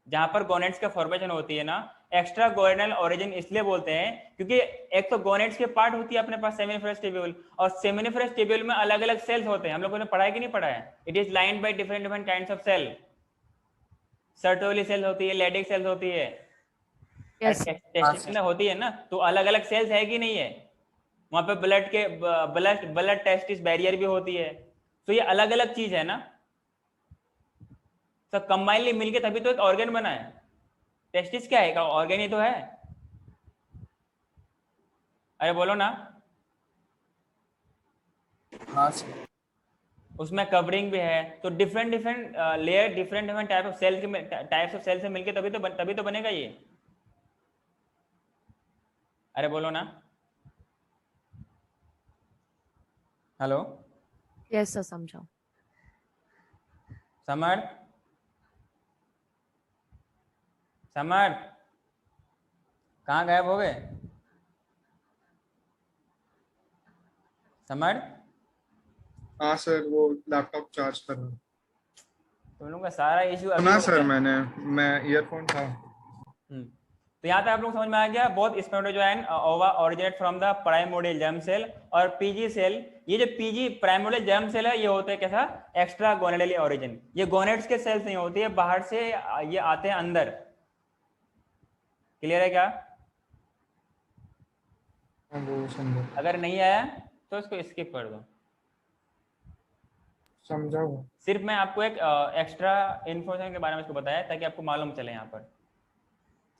जहां पर गोनेट्स का फॉर्मेशन होती है ना, एक्स्ट्रा गोनेटल ओरिजिन इसलिए बोलते हैं क्योंकि एक तो गोनेट्स के पार्ट होती है अपने पास सेमिनिफरस ट्यूब्यूल, और सेमिनिफरस ट्यूब्यूल में अलग अलग सेल्स होते हैं। हम लोगों ने पढ़ा है कि नहीं पढ़ा है? It is lined by different different kinds of cell. Sertoli cells होती है, लेडिक सेल्स होती है, यस टेस्टिस में होती है ना, तो अलग अलग सेल्स है कि नहीं है? वहां पे ब्लड टेस्टिस बैरियर भी होती है, तो ये अलग अलग चीज है ना, सब कंबाइनली मिलके तभी तो एक ऑर्गन बना है। टेस्टिस क्या है? ऑर्गन ही तो है। अरे बोलो ना। हाँ सर। उसमें कवरिंग भी है, तो different different layer, different different type of cell के टाइप्स ऑफ सेल से मिलके तभी तो बनेगा ये। अरे बोलो ना। हेलो यस सर समझा। समर्थ, समर्थ कहाँ गायब हो गए? समर्थ, हाँ सर, वो लैपटॉप चार्ज कर रहा हूँ। तुम लोगों का सारा इश्यू अभी सुना हो सर गया। मैं ईयरफोन था। तो यहाँ तक आप लोग समझ में आ गया। Both spermatozoan ova originate from the primordial germ cell और पीजी सेल। ये जो पीजी प्राइमोर्डियल जर्म सेल है, ये होते हैं कैसा? Extra gonadally origin. ये गोनेट्स के सेल्स नहीं होती है, बाहर से ये आते हैं अंदर। क्लियर है क्या? हाँ, वो समझो। अगर नहीं आया तो इसको स्किप कर दो। समझा वो। सिर्फ मैं आपको एक एक्स्ट्रा इन्फॉर्मेशन के बारे में इसको बताया ताकि आपको मालूम चले। यहाँ पर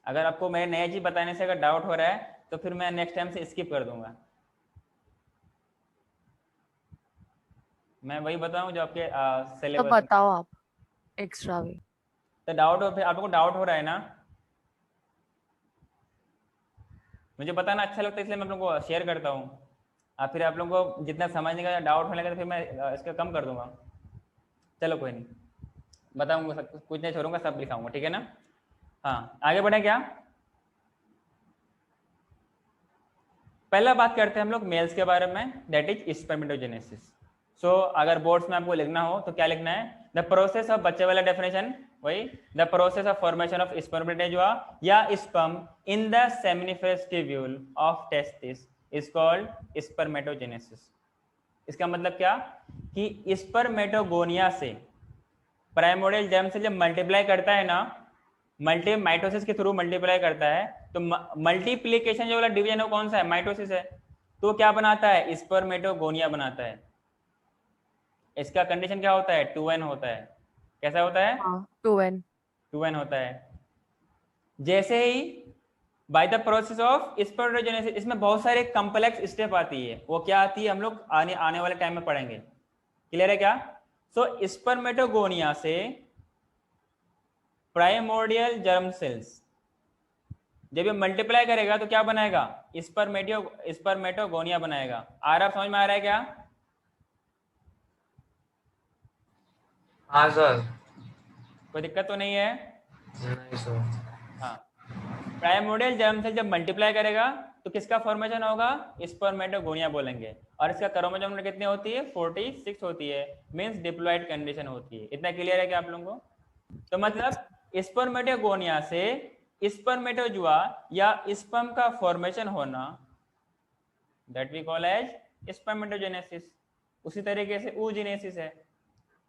अगर आपको मेरे नया चीज बताने से अगर डाउट हो रहा है तो फिर मैं नेक्स्ट टाइम से स्किप कर दूंगा। मैं वही बताऊं जो आपके तो सिलेबस। बताओ आप एक्स्ट्रा भी। तो डाउट हो, फिर आप लोगों को डाउट हो रहा है ना, मुझे बताना अच्छा लगता है इसलिए मैं आप लोगों को शेयर करता हूँ। फिर आप लोगों को जितना समझने का डाउट होने लगा तो फिर मैं इसका कम कर दूंगा। चलो कोई नहीं, बताऊंगा सब कुछ नहीं छोड़ूंगा, सब लिखाऊंगा, ठीक है ना? हाँ, आगे बढ़े क्या? पहला बात करते हैं हम लोग मेल्स के बारे में, दैट इज स्पर्मेटोजेनेसिस। सो अगर बोर्ड्स में आपको लिखना हो तो क्या लिखना है? द प्रोसेस ऑफ, बच्चे वाला डेफिनेशन वही, the process of formation of spermatozoa या sperm in the seminiferous tubule of testis is called spermatogenesis. इसका मतलब क्या कि स्पर्मेटोगोनिया से प्राइमोर्डियल जर्म से जब मल्टीप्लाई करता है ना, माइटोसिस के थ्रू मल्टीप्लाई करता है, तो मल्टीप्लीकेशन जो वाला डिवीजन है वो कौन सा है? माइटोसिस है। तो क्या बनाता है? स्पर्मेटोगोनिया बनाता है। इसका कंडीशन क्या होता है? 2n होता है। कैसा होता है? हाँ 2n 2n होता है। जैसे ही by the process of spermatogenesis, इसमें बहुत सारे कॉम्प्लेक्स स्टेप आती है। वो क्या आती है हम लोग आने वाले टाइम में पढ़ेंगे। क्लियर है क्या? सो स्पर्मेटोगोनिया से प्राइमोर्डियल जर्म सेल्स जब ये मल्टीप्लाई करेगा तो क्या बनाएगा? स्पर्मेटोगोनिया बनाएगा। समझ में आ रहा है क्या? हाँ सर। कोई दिक्कत तो नहीं है? नहीं सर। हाँ, प्राइमोर्डियल जर्म सेल जब मल्टीप्लाई करेगा तो किसका फॉर्मेशन होगा? स्पर्मेटोगोनिया बोलेंगे। और इसका क्रोमोसोम नंबर कितनी होती है? 46 होती है। मींस डिप्लॉयड कंडीशन होती है। इतना क्लियर है क्या आप लोगों को? तो मतलब स्पर्मेटोगोनिया से स्पर्मेटोजुआ या स्पर्म का फॉर्मेशन होना, that we call as spermatogenesis. उसी तरीके से oogenesis है।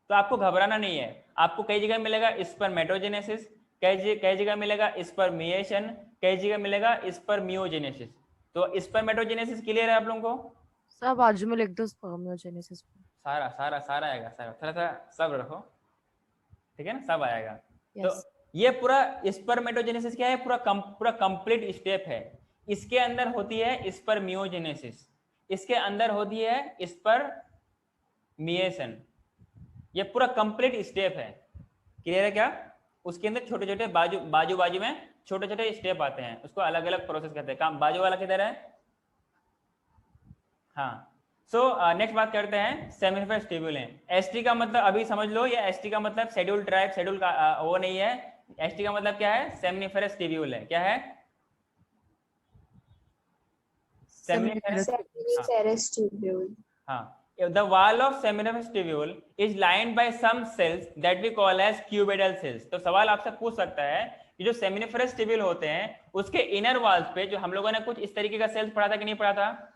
तो आपको घबराना नहीं है। आपको कई जगह मिलेगा स्पर्मेटोजेनेसिस, कई जगह मिलेगा स्पर्मिएशन, कई जगह मिलेगा स्पर्मियोजेनेसिस। तो स्पर्मेटोजेनेसिस क्लियर है आप लोगों को? सब बाजू में लिख दो स्पर्मियोजेनेसिस। सारा सारा सारा आएगा, सारा थोड़ा सा सब रखो, ठीक है ना? सब आएगा। तो यस ये पूरा स्पर्मेटोजेनेसिस क्या है? पूरा कंप्लीट स्टेप है। इसके अंदर होती है स्पर्मियोजेनेसिस, इसके अंदर होती है स्पर्मिएशन। ये पूरा कंप्लीट स्टेप है। क्लियर है क्या? उसके अंदर छोटे छोटे बाजू में छोटे छोटे स्टेप आते हैं, उसको अलग अलग प्रोसेस कहते हैं। काम बाजू वाला किधर है? हाँ। सो नेक्स्ट बात करते हैं सेमिनिफरस ट्यूब्यूल। एसटी का मतलब अभी समझ लो, ये एसटी का मतलब शेड्यूल ट्राइब, शेड्यूल का वो नहीं है। एसटी का मतलब क्या है? सेमिनिफरस ट्यूब्यूल है। क्या है? Seminiferous tubule. हाँ, the wall of seminiferous tubule is lined by some cells that we call as cuboidal cells। तो सवाल आपसे पूछ सकता है कि जो सेमिनिफरस ट्यूब्यूल होते हैं उसके इनर वॉल्स पे जो हम लोगों ने कुछ इस तरीके का सेल्स पढ़ा था कि नहीं पढ़ा था?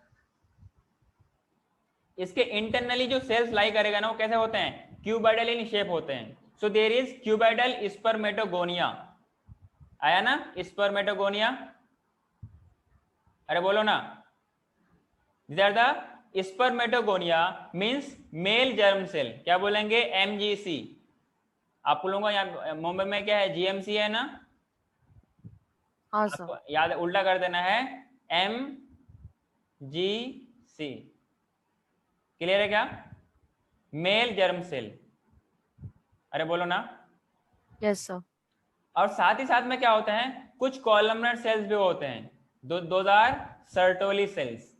इसके इंटरनली जो सेल्स लाई करेगा ना वो कैसे होते हैं? क्यूबाइडल इन शेप होते हैं। So there is cuboidal spermatogonia. आया ना स्पर्मेटोगोनिया? अरे बोलो ना। These are the spermatogonia means male germ cell। क्या बोलेंगे? MGC। आप लोगों को यहाँ मुंबई में क्या है? GMC है ना? हाँ सर। याद उल्टा कर देना है, MGC। क्लियर है क्या? Male germ cell. अरे बोलो ना। Yes sir. और साथ ही साथ में क्या होते हैं? कुछ कॉलमनर सेल्स भी होते हैं। Those are Sertoli cells.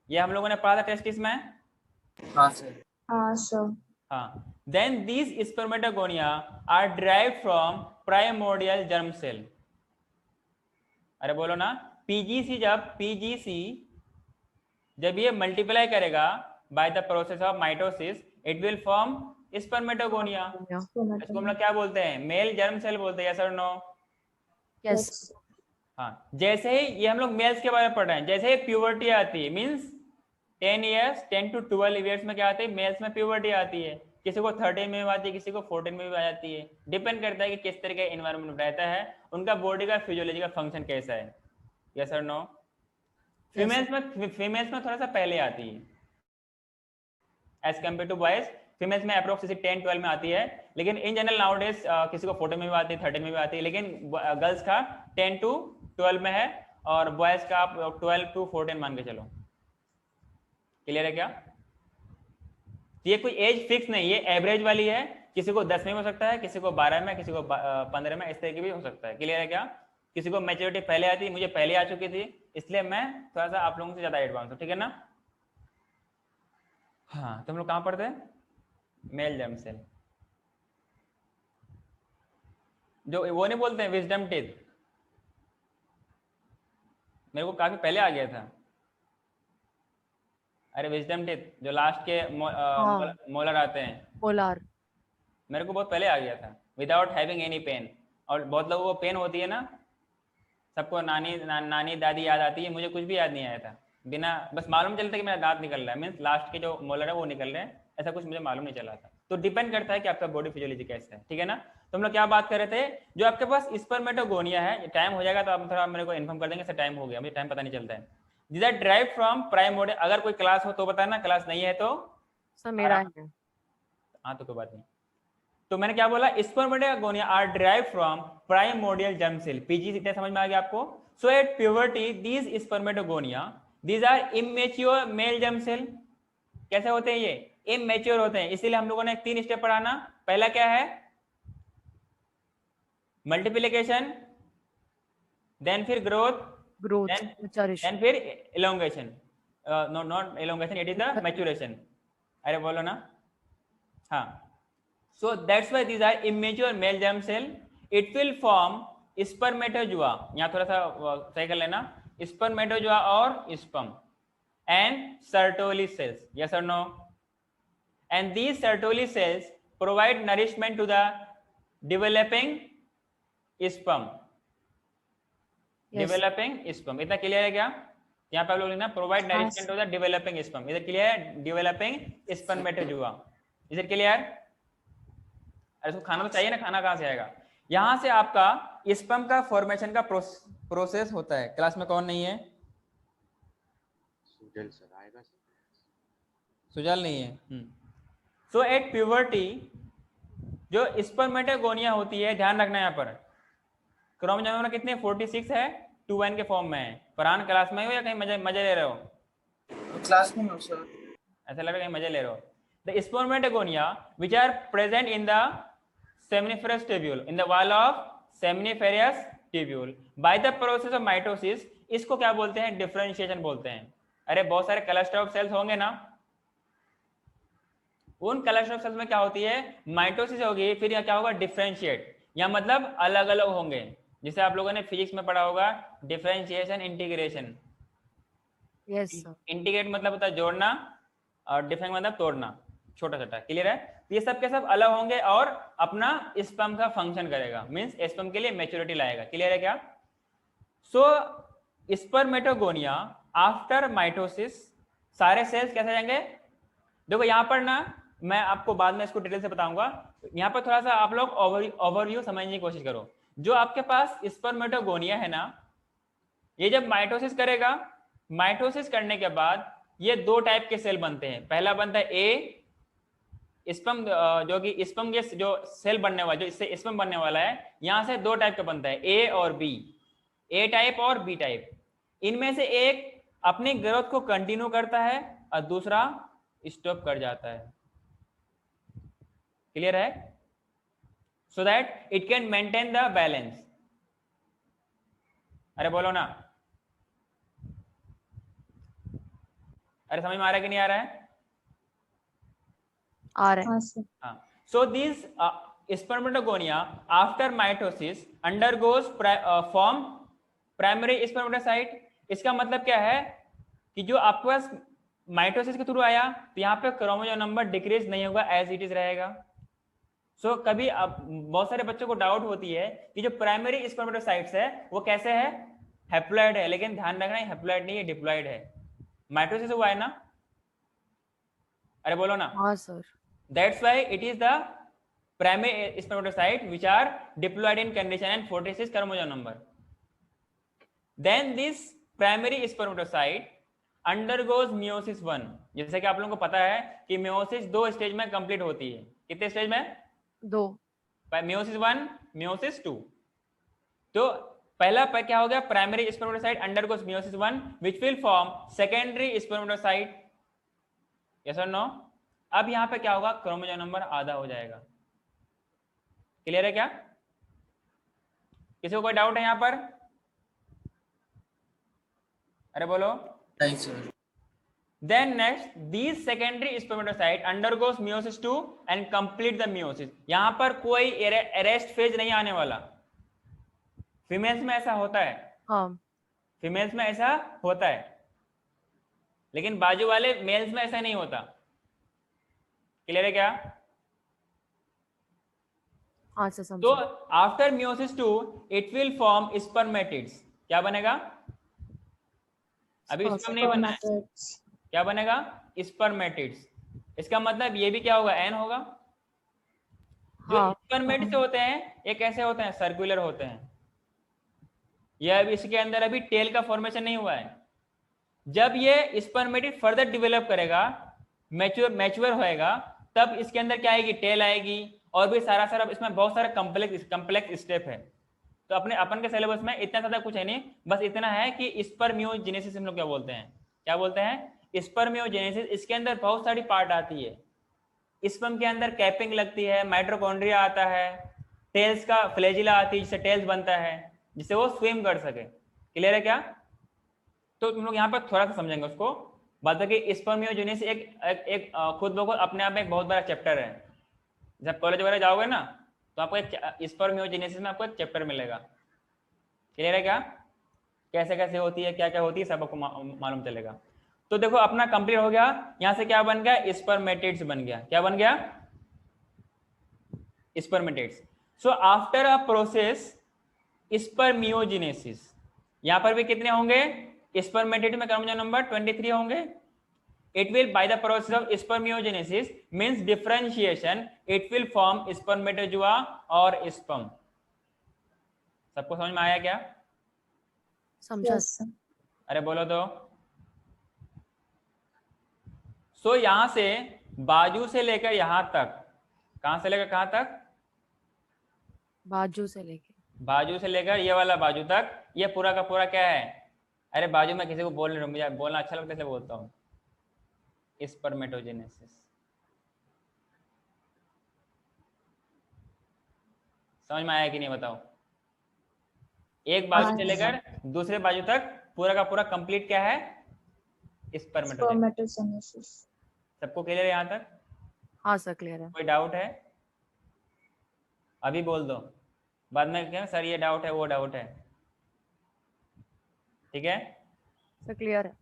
ये हम लोगों ने पढ़ा था टेस्टिस में। हाँ सर। हाँ सर। हाँ, then these spermatogonia are derived from primordial germ cell. अरे बोलो ना। पीजीसी जब ये मल्टीप्लाई करेगा by the process of mitosis, it will form spermatogonia. इसको हम लोग क्या बोलते हैं? मेल जर्म सेल बोलते हैं। यस और नो? यस। हाँ, जैसे ही ये हम लोग मेल्स के बारे में पढ़ रहे हैं, जैसे ही प्यूबर्टी आती है, मींस 10 to 12 ईयर्स में क्या आती है? मेल्स में प्यूबर्टी आती है। किसी को 13 में भी आती है, किसी को 14 में भी आ जाती है। डिपेंड करता है कि किस तरह का एनवायरनमेंट रहता है, उनका बॉडी का फिजियोलॉजी का फंक्शन कैसा है। यस और नो? फीमेल्स में थोड़ा सा पहले आती है as compare to boys. Females में अप्रोक्स 10-12 में आती है, लेकिन इन जनरल नाउडेज किसी को 14 में भी आती है, 13 में भी आती है, लेकिन गर्ल्स का 10 to 12 में है और बॉयज का आप 12 to 14 मान के चलो। क्लियर है क्या? ये कोई एज फिक्स नहीं है, एवरेज वाली है। किसी को 10 में हो सकता है, किसी को 12 में, किसी को 15 में, इस तरह की भी हो सकता है। क्लियर है क्या? किसी को मैच्योरिटी पहले आती है, मुझे पहले आ चुकी थी, इसलिए मैं थोड़ा सा आप लोगों से ज्यादा एडवांस हूँ। ठीक है ना? हाँ, तुम लोग कहाँ पढ़ते हैं? Male germ cell. जो वो नहीं बोलते हैं विजडम टीथ, मेरे को काफी पहले आ गया था। अरे विजडम टीथ जो लास्ट के मोलर आते हैं, मोलार, मेरे को बहुत पहले आ गया था विदाउट हैविंग एनी पेन। और बहुत लोगों को पेन होती है ना, सबको नानी दादी याद आती है, मुझे कुछ भी याद नहीं आया था। बिना बस मालूम चलता है कि मेरा दांत निकल रहा है, मीन्स लास्ट के जो मोलर है वो निकल रहे हैं, ऐसा कुछ मुझे मालूम नहीं चला था। तो डिपेंड करता है कि आपका बॉडी फिजियोलॉजी कैसा है, ठीक है ना। तो हम लोग क्या बात कर रहे थे, जो आपके पास स्पर्मेटोगोनिया है, टाइम हो जाएगा तो आप थोड़ा मेरे को इन्फॉर्म कर देंगे, सर टाइम हो गया, मुझे टाइम पता नहीं चलता है। This are derived from primordial, अगर कोई क्लास हो तो बताना, क्लास नहीं है तो सर मेरा है। हाँ तो कोई बात नहीं। तो मैंने क्या बोला, spermatogonia are derived from primordial germ cell, PG इतना समझ में आ गया आपको। So at puberty these spermatogonia, these are immature male germ cell. कैसे होते हैं ये, इमेच्योर होते हैं, इसीलिए हम लोगों ने 3 स्टेप पढ़ाना। पहला क्या है, मल्टीप्लिकेशन, देन फिर ग्रोथ, ग्रोथ, देन मैच्योरेशन। फिर elongation, not elongation, it is the maturation. अरे बोलो ना, हाँ। So that's why these are immature male germ cell. It will form spermatozoa. यहाँ थोड़ा सा सही कर लेना, spermatozoa और sperm and Sertoli cells. Yes or no? And these Sertoli cells provide nourishment to the developing sperm. Yes. Developing sperm. इतना clear है क्या? यहाँ पे आप लोग लिखना provide nourishment to the developing sperm. इधर क्लियर है, developing spermatozoa. Is it clear? अरे उसको खाना तो चाहिए ना, खाना कहाँ से आएगा। यहाँ से आपका स्पर्म का फॉर्मेशन का प्रोसेस होता है। क्लास में कौन नहीं है, सुजल सर आएगा, सुजल नहीं है। सो एट प्यूबर्टी जो स्पर्मेटोगोनिया होती है, ध्यान रखना यहाँ पर क्रोमोसोम नंबर कितने 46 है, 2n के फॉर्म में है। फरहान क्लास में हो या कहीं मजे ले रहे हो, क्लास में हो सर, ऐसा लग रहा है कहीं मजे ले रहे हो। The spermatogonia which are present in the seminiferous tubule, in the wall of seminiferous tubule by the process of mitosis, इसको क्या बोलते हैं, डिफरेंशिएशन बोलते हैं। अरे बहुत सारे क्लस्टर ऑफ सेल्स होंगे ना, उन क्लस्टर ऑफ सेल्स में क्या होती है, माइटोसिस होगी, फिर यहाँ क्या होगा, डिफरेंशिएट, या मतलब अलग अलग होंगे, जिसे आप लोगों ने फिजिक्स में पढ़ा होगा, differentiation integration. Yes sir. Integrate मतलब होता है जोड़ना, और डिफरेंट मतलब तोड़ना, छोटा छोटा। क्लियर है, ये सब के सब अलग होंगे और अपना स्पर्म का फंक्शन करेगा, मींस स्पर्म के लिए मैच्योरिटी लाएगा। क्लियर है क्या। सो स्पर्मेटोगोनिया आफ्टर माइटोसिस, सारे सेल्स कैसे जाएंगे, देखो यहाँ पर ना, मैं आपको बाद में इसको डिटेल से बताऊंगा, यहाँ पर थोड़ा सा आप लोग ओवरव्यू समझने की कोशिश करो। जो आपके पास स्पर्मेटोगोनिया है ना, ये जब माइटोसिस करेगा, माइटोसिस करने के बाद ये 2 टाइप के सेल बनते हैं। पहला बनता है ए स्पर्म, जो कि स्पर्म के जो सेल बनने वाला, जो इससे स्पर्म बनने वाला है, यहां से 2 टाइप का बनता है, ए और बी, ए टाइप और बी टाइप। इनमें से एक अपनी ग्रोथ को कंटिन्यू करता है और दूसरा स्टॉप कर जाता है। क्लियर है, so that it can maintain the balance. अरे बोलो ना, अरे समझ में आ रहा है कि नहीं आ रहा है, आ रहा है। हाँ सर। हाँ। So this spermatogonia after mitosis undergoes form primary spermatocyte. इसका मतलब क्या है कि जो आपके पास माइटोसिस के थ्रू आया, तो यहाँ पे क्रोमोसोम नंबर डिक्रीज नहीं होगा, एज इट इज रहेगा। सो कभी अब बहुत सारे बच्चों को डाउट होती है कि जो प्राइमरी स्पर्मेटोसाइट्स है वो कैसे है, हैप्लॉइड है, लेकिन ध्यान रखना हैप्लॉइड नहीं है, डिप्लॉइड है। माइटोसिस हुआ है ना, अरे बोलो ना। हाँ sir. That's why it is the primary spermatocyte which are diploid in condition and 46 chromosome number. Then this primary spermatocyte undergoes meiosis 1। जैसे कि आप लोगों को पता है कि meiosis 2 स्टेज में कंप्लीट होती है। कितने स्टेज में, 2। meiosis 1, meiosis 2। तो पहला क्या हो गया, primary spermatocyte undergoes meiosis 1 which will form secondary spermatocyte। yes or no? अब यहां पे क्या होगा, क्रोमोसोम नंबर आधा हो जाएगा। क्लियर है क्या, किसी को कोई डाउट है यहां पर, अरे बोलो। नहीं sir. Then next, these secondary spermatocyte undergoes meiosis 2 and complete the meiosis। यहां पर कोई arrest phase नहीं आने वाला। फीमेल्स में ऐसा होता है, हाँ। फीमेल्स में ऐसा होता है, लेकिन बाजू वाले मेल्स में ऐसा नहीं होता। क्लियर है क्या। हाँ सर समझ। तो after meiosis 2 it will form spermatids. क्या बनेगा, अभी स्पर्म नहीं बनना है, Spermatids. क्या बनेगा? स्पर्मेटिड्स। इसका मतलब ये भी क्या होगा? एन होगा। जो हाँ स्पर्मेटिड्स होते हैं ये कैसे होते हैं? सर्कुलर होते हैं। ये अभी इसके अंदर अभी टेल का फॉर्मेशन नहीं हुआ है। जब ये स्पर्मेटिड फर्दर डेवलप करेगा, मैच्योर होएगा, तब इसके अंदर क्या आएगी? टेल आएगी, और भी सारा सारा इसमें बहुत सारा कम्प्लेक्स स्टेप है। तो अपन के सिलेबस में इतना ज्यादा कुछ है नहीं, बस इतना है कि स्पर्मियोजेनेसिस हम लोग क्या बोलते हैं? क्या बोलते हैं? स्पर्मियोजेनेसिस। इसके अंदर बहुत सारी पार्ट आती है। स्पर्म के अंदर कैपिंग लगती है, माइटोकॉन्ड्रिया आता है, टेल्स का फ्लैजिला आती है जिससे टेल्स बनता है, जिससे वो स्विम कर सके। क्लियर है क्या? तो तुम लोग यहाँ पर थोड़ा सा समझेंगे उसको। बात है कि स्पर्मियोजेनेसिस एक खुद ब खुद अपने आप में एक बहुत बड़ा चैप्टर है। जब कॉलेज वगैरह जाओगे ना तो आपको एक स्पर्मियोजेनेसिस में आपको एक चैप्टर मिलेगा। क्लियर है क्या? कैसे कैसे होती है, क्या क्या होती है, सब आपको मालूम चलेगा। तो देखो अपना कंप्लीट हो गया। यहां से क्या बन गया? स्पर्मेटिड्स बन गया। क्या बन गया? Spermatids. So after a process spermiogenesis, यहां पर भी कितने होंगे? स्पर्मेटिड में क्रोमोसोम नंबर 23 होंगे। It will, by the process of spermiogenesis means differentiation, it will form spermatozoa और sperm। सबको समझ में आया क्या? समझा। Yes, sir. अरे बोलो तो। सो यहां से बाजू से लेकर यहां तक, कहां से लेकर कहां तक? बाजू से लेके बाजू से लेकर ये वाला बाजू तक, ये पूरा का पूरा क्या है? अरे बाजू में किसी को बोल रही हूँ, मुझे बोलना अच्छा लगता है इसलिए बोलता हूँ। स्पर्मेटोजेनेसिस। समझ में आया कि नहीं बताओ? एक बाजू से लेकर दूसरे बाजू तक पूरा का पूरा कंप्लीट क्या है? स्पर्मेटोजेनेसिस। Spermatogenesis. सबको क्लियर है यहाँ तक? हाँ सर क्लियर है। कोई डाउट है? अभी बोल दो, बाद में क्या सर ये डाउट है वो डाउट है। ठीक है, सर क्लियर है।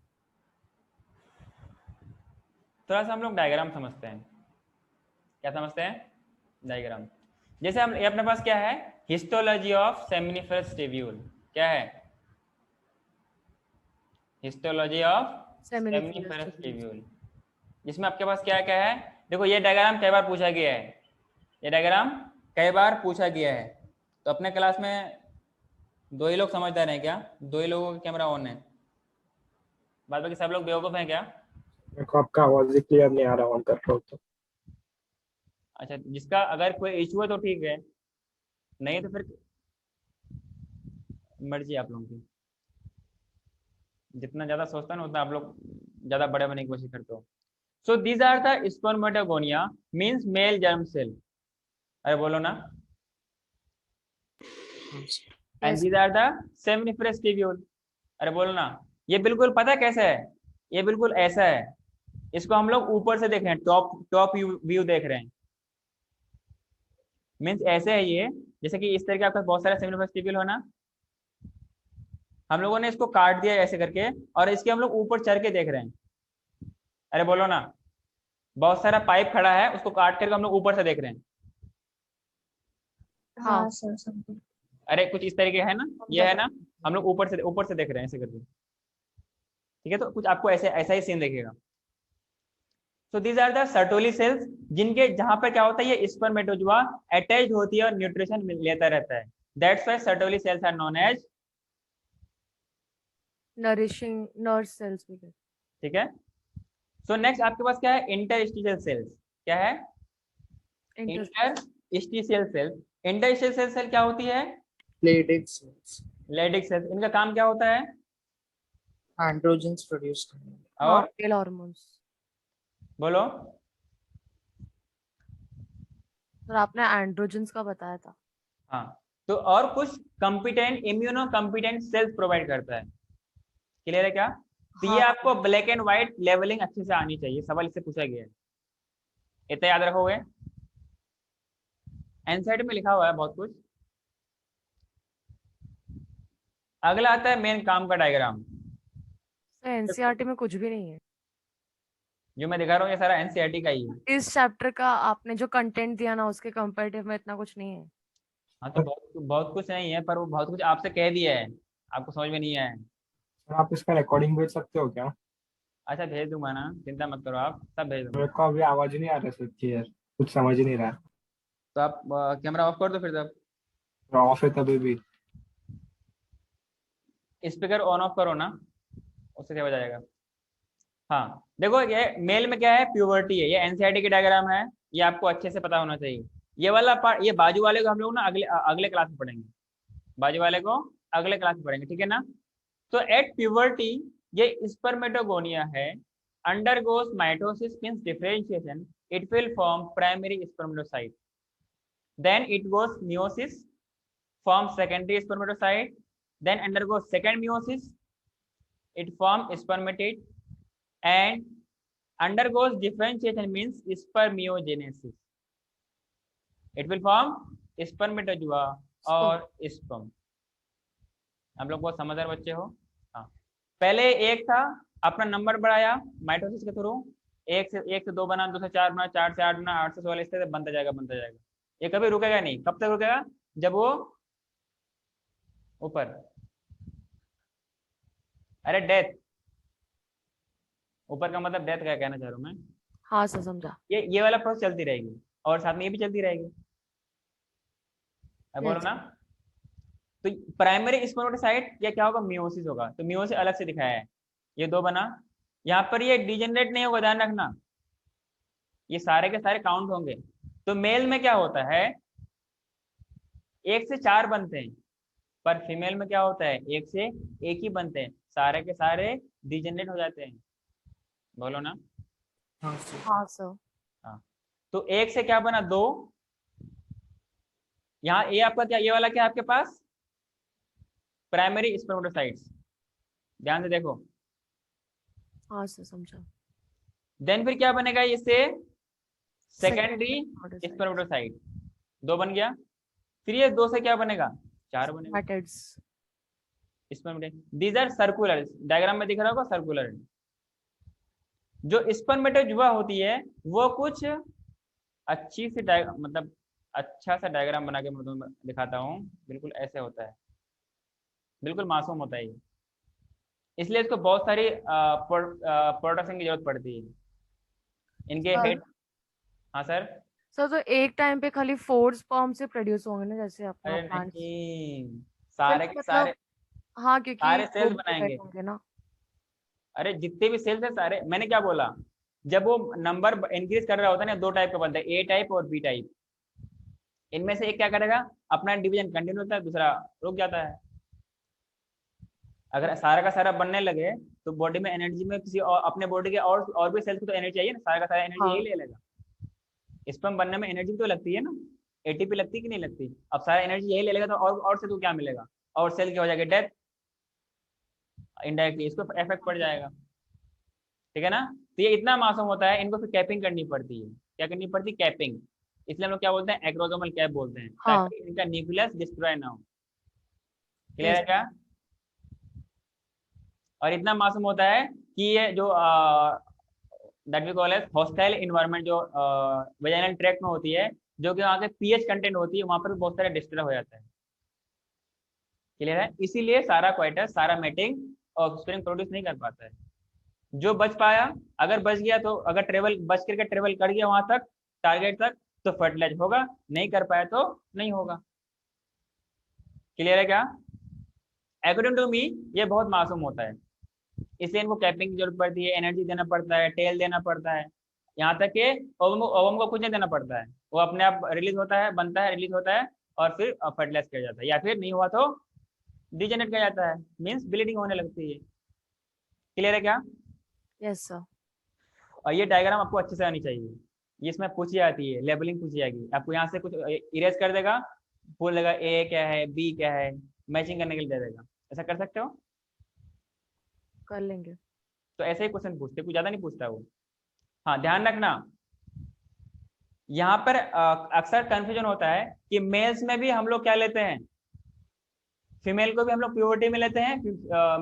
थोड़ा सा हम लोग डायग्राम समझते हैं। क्या समझते हैं? डायग्राम। जैसे हम ये अपने पास क्या है? Histology of seminiferous tubule. क्या है? हिस्टोलॉजी ऑफ सेमिनिफरस टिब्यूल, जिसमें आपके पास क्या क्या है? देखो ये डायग्राम कई बार पूछा गया है। ये डायग्राम कई बार पूछा गया है। तो अपने क्लास में 2 ही लोग समझदार हैं क्या? 2 ही लोगों का कैमरा ऑन है, बाद बाकी सब लोग बेवकूफ हैं क्या? मेरे को आपका आवाज ही क्लियर नहीं आ रहा, ऑन कर रहा हूं तो। अच्छा, जिसका अगर कोई इशू है तो ठीक है, नहीं तो फिर मर्जी आप लोगों की। जितना ज्यादा सोचता है ना उतना आप लोग ज्यादा बड़े बनने की कोशिश करते हो। So these are the spermatogonia means male germ cell. अरे बोलो ना। And these are the seminiferous tubule. अरे बोलो ना। ये बिल्कुल पता है कैसा है? ये बिल्कुल ऐसा है। इसको हम लोग ऊपर से देख रहे हैं, टॉप व्यू देख रहे हैं। मीन्स ऐसे है ये, जैसे कि इस तरह के आपके बहुत सारे सेमिनिफरस टिब्यूल हो ना, हम लोगों ने इसको काट दिया ऐसे करके, और इसके हम लोग ऊपर चढ़ के देख रहे हैं। अरे बोलो ना। बहुत सारा पाइप खड़ा है, उसको काट करके हम लोग ऊपर से देख रहे हैं। हाँ हाँ सर समझे। अरे कुछ इस तरीके है ना, ये है ना, हम लोग ऊपर से देख रहे हैं ऐसे करके। ठीक है, तो कुछ आपको ऐसा ही सीन देखेगा। So these are the Sertoli cells, जिनके जहां पर क्या होता है, ये स्पर्मेटोजोआ अटैच्ड होती है और न्यूट्रिशन लेता रहता है। That's why Sertoli cells are known as nourishing nurse cells भी कहते ठीक है। सो नेक्स्ट आपके पास क्या है? Interstitial cells. क्या है? हैं। Interstitial cells. इंटरस्टिशियल सेल क्या होती है? Leydig cells. Leydig cells. इनका काम क्या होता है? Androgens produce करने। हाँ और मेल हार्मोन्स। बोलो। सर आपने एंड्रोजन्स का बताया था। हाँ, तो और कुछ competent immuno competent cells provide करता है। क्लियर है क्या? तो ये हाँ आपको ब्लैक एंड व्हाइट लेवलिंग अच्छे से आनी चाहिए, सवाल इससे पूछा गया है, इतना याद रखोगे। एनसीईआरटी में लिखा हुआ है बहुत कुछ। अगला आता है मेन काम का डायग्राम। सर एनसीईआरटी में कुछ भी नहीं है। जो मैं दिखा रहा हूँ ये सारा एनसीईआरटी का ही है। इस चैप्टर का आपने जो कंटेंट दिया ना उसके कंपैरेटिव में इतना कुछ नहीं है। हाँ तो बहुत बहुत कुछ नहीं है, पर वो बहुत कुछ आपसे कह दिया है, आपको समझ में नहीं आया है। सर आप इसका रिकॉर्डिंग भेज सकते हो क्या? अच्छा भेज दूंगा ना, चिंता मत करो आप, सब भेज दूंगा। मेरे को अभी आवाज ही नहीं आ रहा सर क्लियर, कुछ समझ ही नहीं रहा। तो आप कैमरा ऑफ कर दो फिर, तब ऑफ है तभी भी। स्पीकर ऑन ऑफ करो ना, उससे क्या हो जाएगा। हाँ देखो, ये मेल में क्या है, प्यूबर्टी है, ये एनसीईआरटी की डायग्राम है, ये आपको अच्छे से पता होना चाहिए। ये वाला पार्ट, ये बाजू वाले को हम लोग ना अगले अगले क्लास में पढ़ेंगे, बाजू वाले को अगले क्लास में पढ़ेंगे, ठीक है ना। तो एट प्यूबर्टी ये स्पर्मेटोगोनिया है, undergoes mitosis means differentiation, it will form primary spermatocyte, then it goes meiosis, forms secondary spermatocyte, then undergoes second meiosis, it forms spermatid, and undergoes differentiation means spermiogenesis, it will form spermatozoa और sperm। हम लोग बहुत समझदार बच्चे हो। हाँ, पहले एक था, अपना नंबर बढ़ाया माइटोसिस के थ्रू, एक से 2 बना, 2 से 4 बना, 4 से 8 बना, 8 से 16, इस तरह बनता जाएगा बनता जाएगा। ये कभी रुकेगा नहीं। कब तक रुकेगा? जब वो ऊपर, अरे डेथ, ऊपर का मतलब डेथ, क्या कहना चाह रहा हूँ मैं। हाँ सर समझा। ये वाला प्रोसेस चलती रहेगी और साथ में ये भी चलती रहेगी, बोलो ना। तो प्राइमरी स्पर्मेटोसाइट या क्या होगा, मियोसिस होगा। तो मियोसिस अलग से दिखाया है, ये 2 बना, यहाँ पर ये डिजेनरेट नहीं होगा, ध्यान रखना, ये सारे के सारे काउंट होंगे। तो मेल में क्या होता है, 1 से 4 बनते हैं, पर फीमेल में क्या होता है, 1 से 1 ही बनते हैं, सारे के सारे डिजेनरेट हो जाते हैं, बोलो ना। हाँ सर। हाँ सर। हाँ, तो 1 से क्या बना, 2, यहाँ ये आपका क्या, ये वाला क्या है आपके पास, प्राइमरी स्पर्मेटोसाइट्स, ध्यान से देखो। हाँ सर समझा। देन फिर क्या बनेगा, इससे सेकेंडरी Spermatocyte. स्पर्मेटोसाइट, 2 बन गया। फिर ये 2 से क्या बनेगा, 4 बनेगा Spermatids. Spermatocyte. These are circular, diagram में दिख रहा होगा सर्कुलर। जो स्पर्मेटोजुआ होती है वो कुछ अच्छी सी मतलब अच्छा सा डायग्राम बना के मैं तुम्हें दिखाता हूँ, बिल्कुल ऐसे होता है, बिल्कुल मासूम होता है ये, इसलिए इसको बहुत सारी प्रोडक्शन की जरूरत पड़ती है इनके सर। हेड। हाँ सर। सर तो एक टाइम पे खाली 4 स्पर्म से प्रोड्यूस होंगे ना, जैसे अपना अरे प्लांट्स। नहीं, सारे के मतलब सारे, हाँ, क्योंकि सारे वो सेल्स भी बनाएंगे। डिपेंड होंगे ना। अरे जितने भी सेल्स है सारे, मैंने क्या बोला, जब वो नंबर इंक्रीज कर रहा होता है ना, 2 टाइप का बनता है, ए टाइप और बी टाइप। इनमें से एक क्या करेगा, अपना डिवीजन कंटिन्यू होता है, दूसरा रुक जाता है। अगर सारा का सारा बनने लगे तो बॉडी में एनर्जी में किसी और अपने बॉडी के और भी सेल्स को तो एनर्जी चाहिए ना, सारा का सारा एनर्जी हाँ। यही ले लेगा। स्पर्म बनने में एनर्जी तो लगती है ना, एटीपी लगती है कि नहीं लगती। अब सारा एनर्जी यही ले लेगा तो और से तो क्या मिलेगा, और सेल क्या हो जाएगा, डेथ, इनडायरेक्टली इसको इफेक्ट पड़ जाएगा, ठीक है ना। तो ये इतना मासूम होता है, इनको फिर कैपिंग करनी पड़ती है। क्या करनी पड़ती है, कैपिंग। इसलिए हम लोग क्या बोलते हैं, एक्रोसोमल कैप बोलते हैं, हाँ। ताकि इनका न्यूक्लियस डिस्ट्रॉय ना हो। क्लियर है Yes. क्या। और इतना मासूम होता है कि ये जो that we call as hostile environment, जो वेजाइनल ट्रैक्ट में होती है, जो कि वहाँ के पीएच कंटेंट होती है, वहाँ पर भी बहुत सारे डिस्टर्ब हो जाता है। क्लियर है, इसीलिए सारा क्वाइटस, सारा मेटिंग और स्प्रिंग प्रोड्यूस नहीं कर पाता है। जो बच पाया, अगर बच गया तो, अगर ट्रेवल बच करके ट्रेवल कर गया वहां तक, टारगेट तक, तो फर्टिलाइज होगा, नहीं कर पाया तो नहीं होगा। क्लियर है क्या। अकॉर्डिंग टू मी ये बहुत मासूम होता है, इसलिए इनको कैपिंग की जरूरत पड़ती है, एनर्जी देना पड़ता है, टेल देना पड़ता है, यहाँ तक कि ओवम को कुछ नहीं देना पड़ता है, वो अपने आप रिलीज होता है, बनता है, रिलीज होता है, और फिर फर्टिलाइज किया जाता है, या फिर नहीं हुआ तो डिजेनरेट किया जाता है, मीन्स ब्लीडिंग होने लगती है। क्लियर है क्या। Yes sir. और ये डायग्राम आपको अच्छे से आनी चाहिए, ये इसमें पूछी जाती है, लेबलिंग पूछी जाएगी, आपको यहाँ से कुछ इरेज कर देगा, बोल देगा ए क्या है, बी क्या है, मैचिंग करने के लिए दे देगा। ऐसा कर सकते हो, कर लेंगे। तो ऐसे ही क्वेश्चन पूछते, कुछ ज्यादा नहीं पूछता वो। हाँ ध्यान रखना, यहाँ पर अक्सर कंफ्यूजन होता है कि मेल्स में भी हम लोग क्या लेते हैं, फीमेल को भी हम लोग प्यूबर्टी में लेते हैं,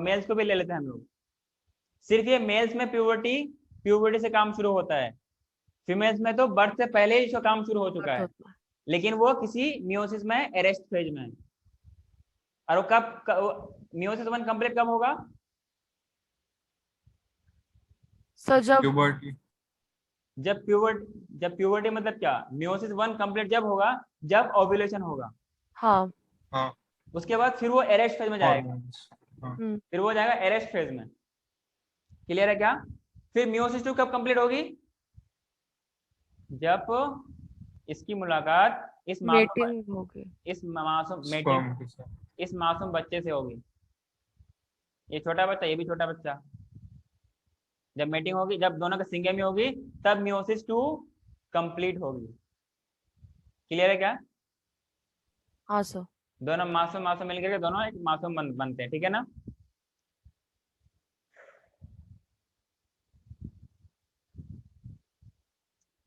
मेल्स को भी ले लेते हैं हम लोग। सिर्फ ये मेल्स में प्यूबर्टी से काम शुरू होता है, फीमेल्स में तो बर्थ से पहले ही इसका काम शुरू हो चुका है, लेकिन वो किसी मियोसिस में, अरेस्ट फेज में है। और वो कब मियोसिस 1 कंप्लीट कब होगा, सर जब प्यूबर्टी। जब प्यूबर्टी मतलब क्या, मियोसिस 1 कंप्लीट जब होगा, जब ओव्यूलेशन होगा, हाँ हाँ, उसके बाद फिर वो एरेस्ट फेज में जाएगा, हार्मोन्स। हाँ, फिर वो जाएगा एरेस्ट फेज में। क्लियर है क्या? फिर मियोसिस 2 कब कंप्लीट होगी? जब इसकी मुलाकात इस मासूम मेटिंग होगी। मेटिंग sperm के साथ। इस मासूम बच्चे से होगी। ये छोटा बच्चा, ये भी छोटा बच्चा, जब मेटिंग होगी, जब दोनों की सिंगेमी होगी, तब मियोसिस 2 कंप्लीट होगी। क्लियर है क्या? हाँ सर। दोनों मासूम मासूम मिलकर के दोनों एक मासूम बनते हैं, ठीक है ना?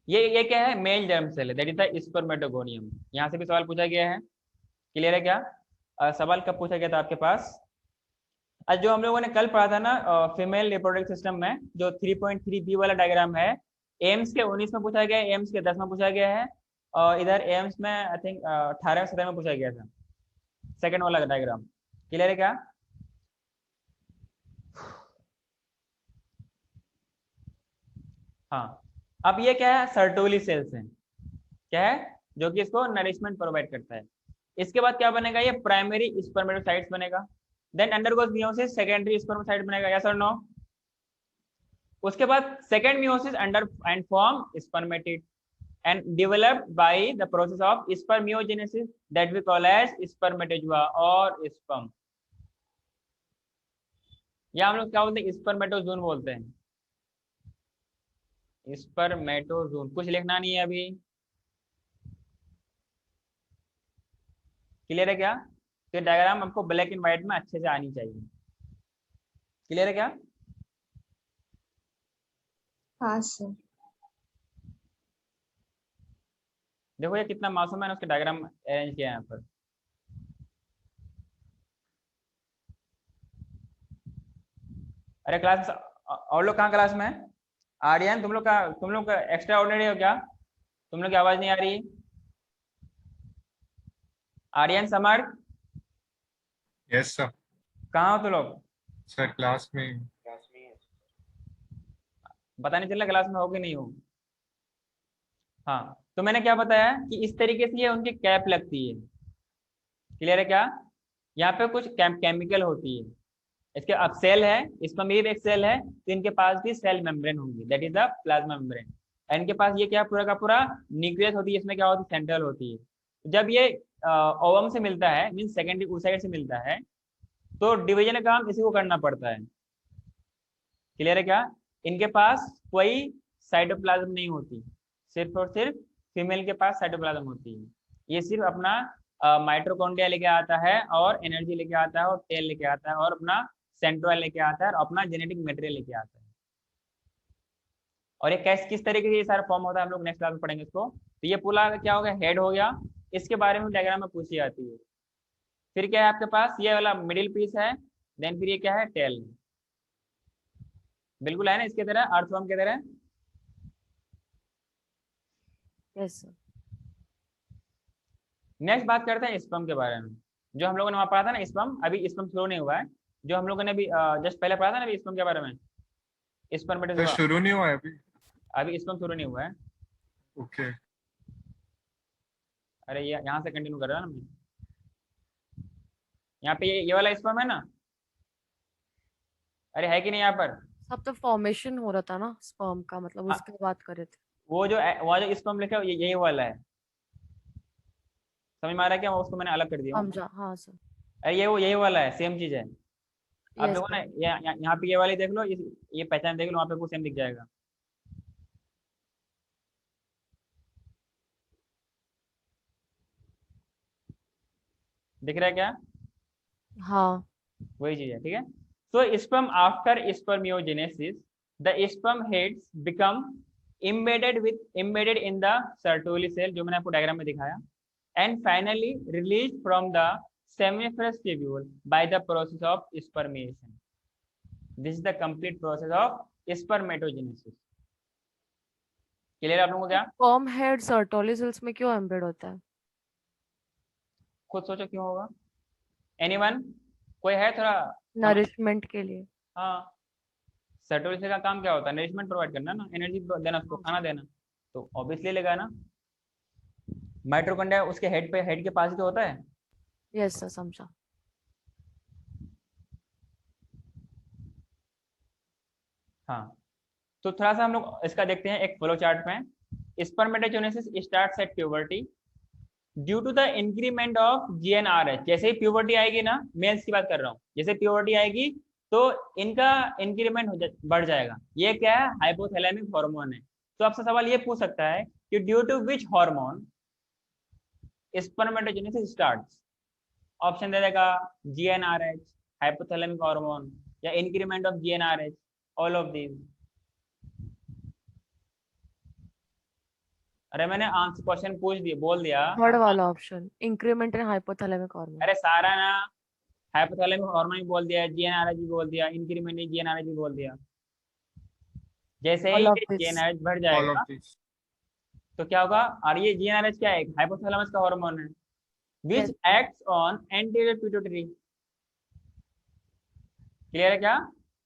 ये क्या है? मेल जर्म सेल है, दैट इज द स्पर्मेटोगोनियम। यहाँ से भी सवाल पूछा गया है। क्लियर है क्या? सवाल कब पूछा गया था आपके पास? आज जो हम लोगों ने कल पढ़ा था ना, फीमेल रिप्रोडक्टिव सिस्टम में जो 3.3b वाला डायग्राम है, एम्स के 19 में पूछा गया है, एम्स के 10 में पूछा गया है, और इधर एम्स में आई थिंक 18-17 में पूछा गया था, सेकंड वाला डायग्राम। क्लियर है क्या? हाँ, अब ये क्या है? सर्टोली सेल्स हैं, क्या है? जो कि इसको नरिशमेंट प्रोवाइड करता है। इसके बाद क्या बनेगा? ये प्राइमरी स्पर्मेटोसाइट्स बनेगा, then undergoes meiosis, secondary spermatocyte बनेगा, यस और नो? उसके बाद second meiosis under and form spermatid and developed by the process of spermiogenesis that we call as spermatozoa or sperm, या हम लोग क्या बोलते हैं? स्पर्मेटोजोन बोलते हैं, स्पर्मेटोजोन। कुछ लिखना नहीं है अभी। क्लियर है क्या? तो डायग्राम आपको ब्लैक एंड व्हाइट में अच्छे से आनी चाहिए। क्लियर है क्या? हाँ सर। देखो ये कितना मासूम है, उसके डायग्राम अरेंज किया है यहाँ पर। अरे क्लास और लोग कहाँ क्लास में है? आर्यन, तुम लोग का एक्स्ट्रा ऑर्डिनरी हो क्या? तुम लोग की आवाज नहीं आ रही। Aryan, Samar, yes sir. कहाँ हो तुम लोग? सर क्लास में। पता नहीं चल रहा क्लास में हो कि नहीं हो। हाँ, तो मैंने क्या बताया कि इस तरीके से ये उनकी कैप लगती है। क्लियर है क्या? यहाँ पे कुछ केमिकल होती है। इसके अब सेल है, इसमें भी एक सेल है, तो इनके पास भी सेल मेम्ब्रेन होंगी, that is the plasma membrane. इनके पास ये क्या पूरा का पूरा न्यूक्लियस होती है, इसमें क्या होती है? सेंट्रल होती है। जब ये ओवम से मिलता है, मीन सेकेंडरी oocyte से मिलता है, तो डिवीजन का काम इसी को करना पड़ता है। क्लियर है क्या? इनके पास कोई साइटोप्लाज्म नहीं होती, सिर्फ और सिर्फ फीमेल के पास साइटोप्लाज्म होती है। ये सिर्फ अपना माइटोकॉन्ड्रिया लेके आता है, और एनर्जी लेके आता है, और टेल लेके आता है, और अपना सेंट्रोइड लेके आता है, और अपना जेनेटिक मटेरियल लेके आता है। और ये कैसे किस तरीके से ये सारा फॉर्म होता है, हम लोग नेक्स्ट क्लास में पढ़ेंगे इसको। तो ये पूरा क्या हो गया? हेड हो गया। इसके बारे में डायग्राम में पूछी जाती है। फिर क्या है आपके पास? ये वाला मिडिल पीस है, देन फिर ये क्या है? टेल। बिल्कुल है ना इसके तरह, अर्थवर्म की तरह। Yes sir. नेक्स्ट बात करते हैं स्पर्म के बारे में। जो हम लोगों ने वहाँ पढ़ा था ना स्पर्म, अभी स्पर्म शुरू नहीं हुआ है। जो हम लोगों ने अभी जस्ट पहले पढ़ा था ना अभी स्पर्म के बारे में, सर स्पर्मेटोजोआ, शुरू नहीं हुआ है अभी। अभी स्पर्म शुरू नहीं हुआ है। ओके। अरे ये यहाँ से कंटिन्यू कर रहा है ना मैं। यहाँ पे ये वाला स्पर्म है ना, अरे है कि नहीं यहाँ पर? सब तो फॉर्मेशन हो रहा था ना स्पर्म का, मतलब हाँ, उसकी बात कर रहे थे। वो जो स्पर्म लिखा है यही वाला है। समझ में आ रहा है क्या? उसको मैंने अलग कर दिया हूँ। समझा, हाँ सर। अरे ये वो यही वाला है, सेम चीज है। आप यस देखो ना, सर। यहाँ पे ये वाली देख लो, ये पहचान देख लो, वहाँ पे कुछ सेम दिख जाएगा। दिख रहा है क्या? हाँ। वही चीज है, ठीक है। So sperm after spermiogenesis, the sperm heads become embedded in the Sertoli cell, जो मैंने आपको डायग्राम में दिखाया, and finally released from the seminiferous tubule by the process of spermiation. This is the complete process of spermatogenesis. Clear आप लोगों को क्या? Sperm head Sertoli cells में क्यों एम्बेड होता है? खुद सोचो क्यों होगा। एनीवन, कोई है थोड़ा? नरिशमेंट के लिए। हाँ, सेटोल का काम क्या होता है? नरिशमेंट प्रोवाइड करना ना, एनर्जी देना, उसको खाना देना, तो ऑब्वियसली लेगा ना। माइटोकॉन्ड्रिया उसके हेड के पास ही तो होता है। यस सर, समझा। हाँ, तो थोड़ा सा हम लोग इसका देखते हैं एक फ्लो चार्ट में। Spermatogenesis starts at puberty due to the increment of GnRH। जैसे ही प्यूबर्टी आएगी ना, मेल्स की बात कर रहा हूँ, जैसे प्यूबर्टी आएगी तो इनका इंक्रीमेंट बढ़ जाएगा। ये क्या है? हाइपोथैलेमिक हार्मोन है। तो आपसे सवाल ये पूछ सकता है कि due to which hormone spermatogenesis starts. Option दे देगा GnRH, हाइपोथैलेमिक हार्मोन, या increment of GnRH, all of these. अरे मैंने आंसर क्वेश्चन पूछ दिया, बोल दिया। थर्ड वाला option, increment in hypothalamic hormone. अरे सारा ना, हाइपोथैलेमिक हार्मोन भी बोल दिया, GnRH भी बोल दिया, इंक्रीमेंट इन GnRH भी बोल दिया। जैसे ही ऑल ऑफ ये दिस। GnRH बढ़ ऑल जाएगा ऑफ दिस। तो क्या होगा? और ये GnRH क्या है? हाइपोथैलेमस का हार्मोन है, विच Yes. Acts on anterior pituitary. Clear है क्या?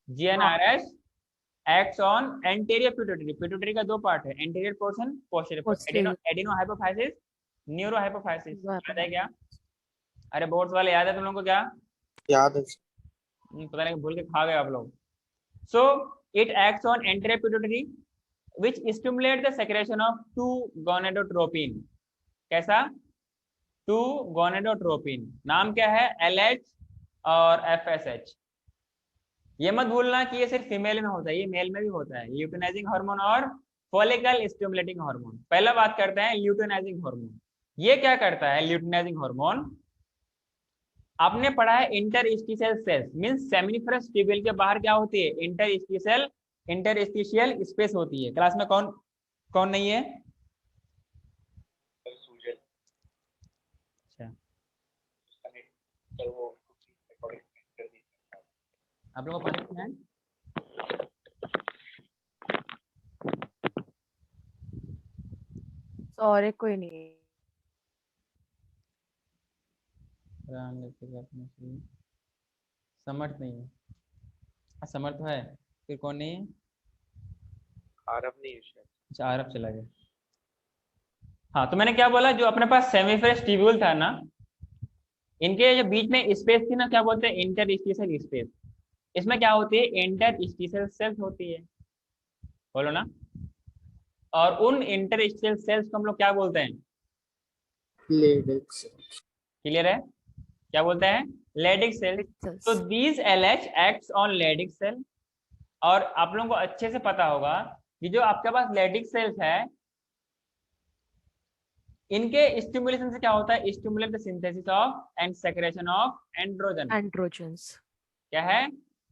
GnRH acts on anterior pituitary. Pituitary का दो पार्ट है, anterior portion, posterior portion. Posterior. Adeno hypophysis, neuro hypophysis. Right. याद है क्या? अरे बोर्ड्स वाले याद है तुम लोगों को क्या? याद है sir. पता नहीं, भूल के खा गए आप लोग। So it acts on anterior pituitary which stimulate the secretion of 2 gonadotropin। कैसा? 2 gonadotropin। नाम क्या है? LH और FSH। ये मत भूलना कि ये सिर्फ फीमेल में होता है, ये मेल में भी होता है। ल्यूटिनाइजिंग हार्मोन और फॉलिकल स्टिमुलेटिंग हार्मोन। पहला बात करते हैं ल्यूटिनाइजिंग हार्मोन। ये क्या करता है ल्यूटिनाइजिंग हार्मोन? आपने पढ़ा है interstitial cells means seminiferous tubule के बाहर क्या होती है? इंटरस्टिशियल स्पेस होती है। क्लास में कौन कौन नहीं है? अच्छा, आप लोगों को पता है? और एक कोई नहीं। समर्थ नहीं है। समर्थ है, फिर कौन नहीं है? आरव नहीं है शायद। अच्छा, आरब चला गया। हाँ, तो मैंने क्या बोला, जो अपने पास सेमिफेरस ट्यूब्यूल था ना, इनके जो बीच में स्पेस थी ना, क्या बोलते हैं? Interstitial space. इसमें क्या होती है? इंटरस्टिशियल सेल्स होती है, बोलो ना। और उन इंटरस्टिशियल सेल्स को हम लोग क्या बोलते हैं? Leydig cells. क्लियर है? क्या बोलते हैं? Leydig cell. तो these LH acts on Leydig cell. और आप लोगों को अच्छे से पता होगा कि जो आपके पास लेडिक सेल्स है, इनके स्टिमुलेशन से क्या होता है? Stimulate the synthesis of and secretion of androgen. Androgens. क्या है?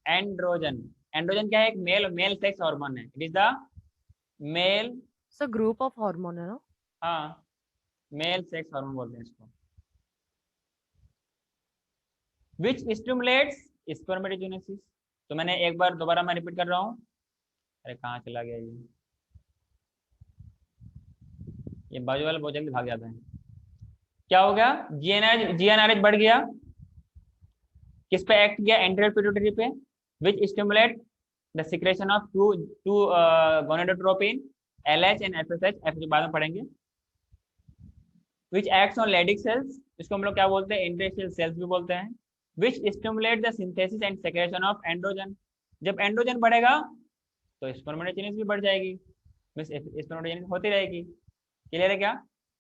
एंड्रोजन। एंड्रोजन क्या है? एक मेल सेक्स हार्मोन है। It is the male, so group of hormone है ना? हाँ, मेल सेक्स हार्मोन बोलते हैं इसको। Which stimulates spermatogenesis. तो मैंने एक बार दोबारा मैं रिपीट कर रहा हूँ। अरे कहाँ चला गया ये बाजू वाला बहुत जल्दी भाग जाता है। क्या हो गया? GnRH बढ़ गया, किस पे एक्ट किया? एंटीरियर पिट्यूटरी पे, which stimulate the secretion of two gonadotropin, LH and FSH। FSH बाद में पढ़ेंगे। Which acts on Leydig cells, इसको हम लोग क्या बोलते हैं? इंटरस्टिशियल सेल्स भी बोलते हैं। Which stimulate the synthesis and secretion of androgen. जब एंड्रोजन बढ़ेगा तो स्पर्मेटोजेनेसिस भी बढ़ जाएगी, स्पर्मेटोजेनेसिस होती रहेगी। क्लियर है क्या?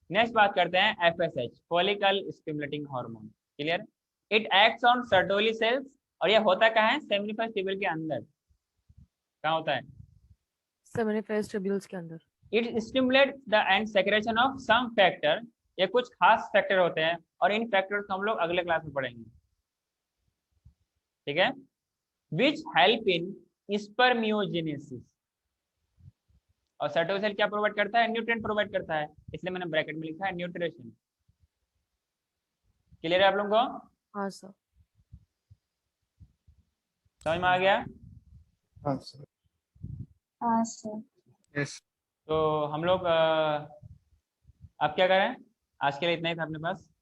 नेक्स्ट बात करते हैं FSH, follicle stimulating hormone. Clear? It acts on Sertoli cells. और ये होता कहाँ है? सेमिनिफरस ट्यूब्यूल के अंदर। कहाँ होता है? सेमिनिफरस ट्यूब्यूल्स के अंदर। It stimulate the and secretion of some factor. ये कुछ खास फैक्टर होते हैं और इन फैक्टर्स को हम लोग अगले क्लास में पढ़ेंगे। ठीक है? Which help in spermiogenesis. और सर्टोली सेल क्या प्रोवाइड करता है? न्यूट्रिएंट प्रोवाइड करता है, इसलिए मैंने ब्रैकेट में लिखा है न्यूट्रिशन। क्लियर है आप लोगों को? हाँ सर। समझ में आ गया? हाँ सर। हाँ सर। यस। तो हम लोग अब क्या करें? आज के लिए इतना ही था अपने पास।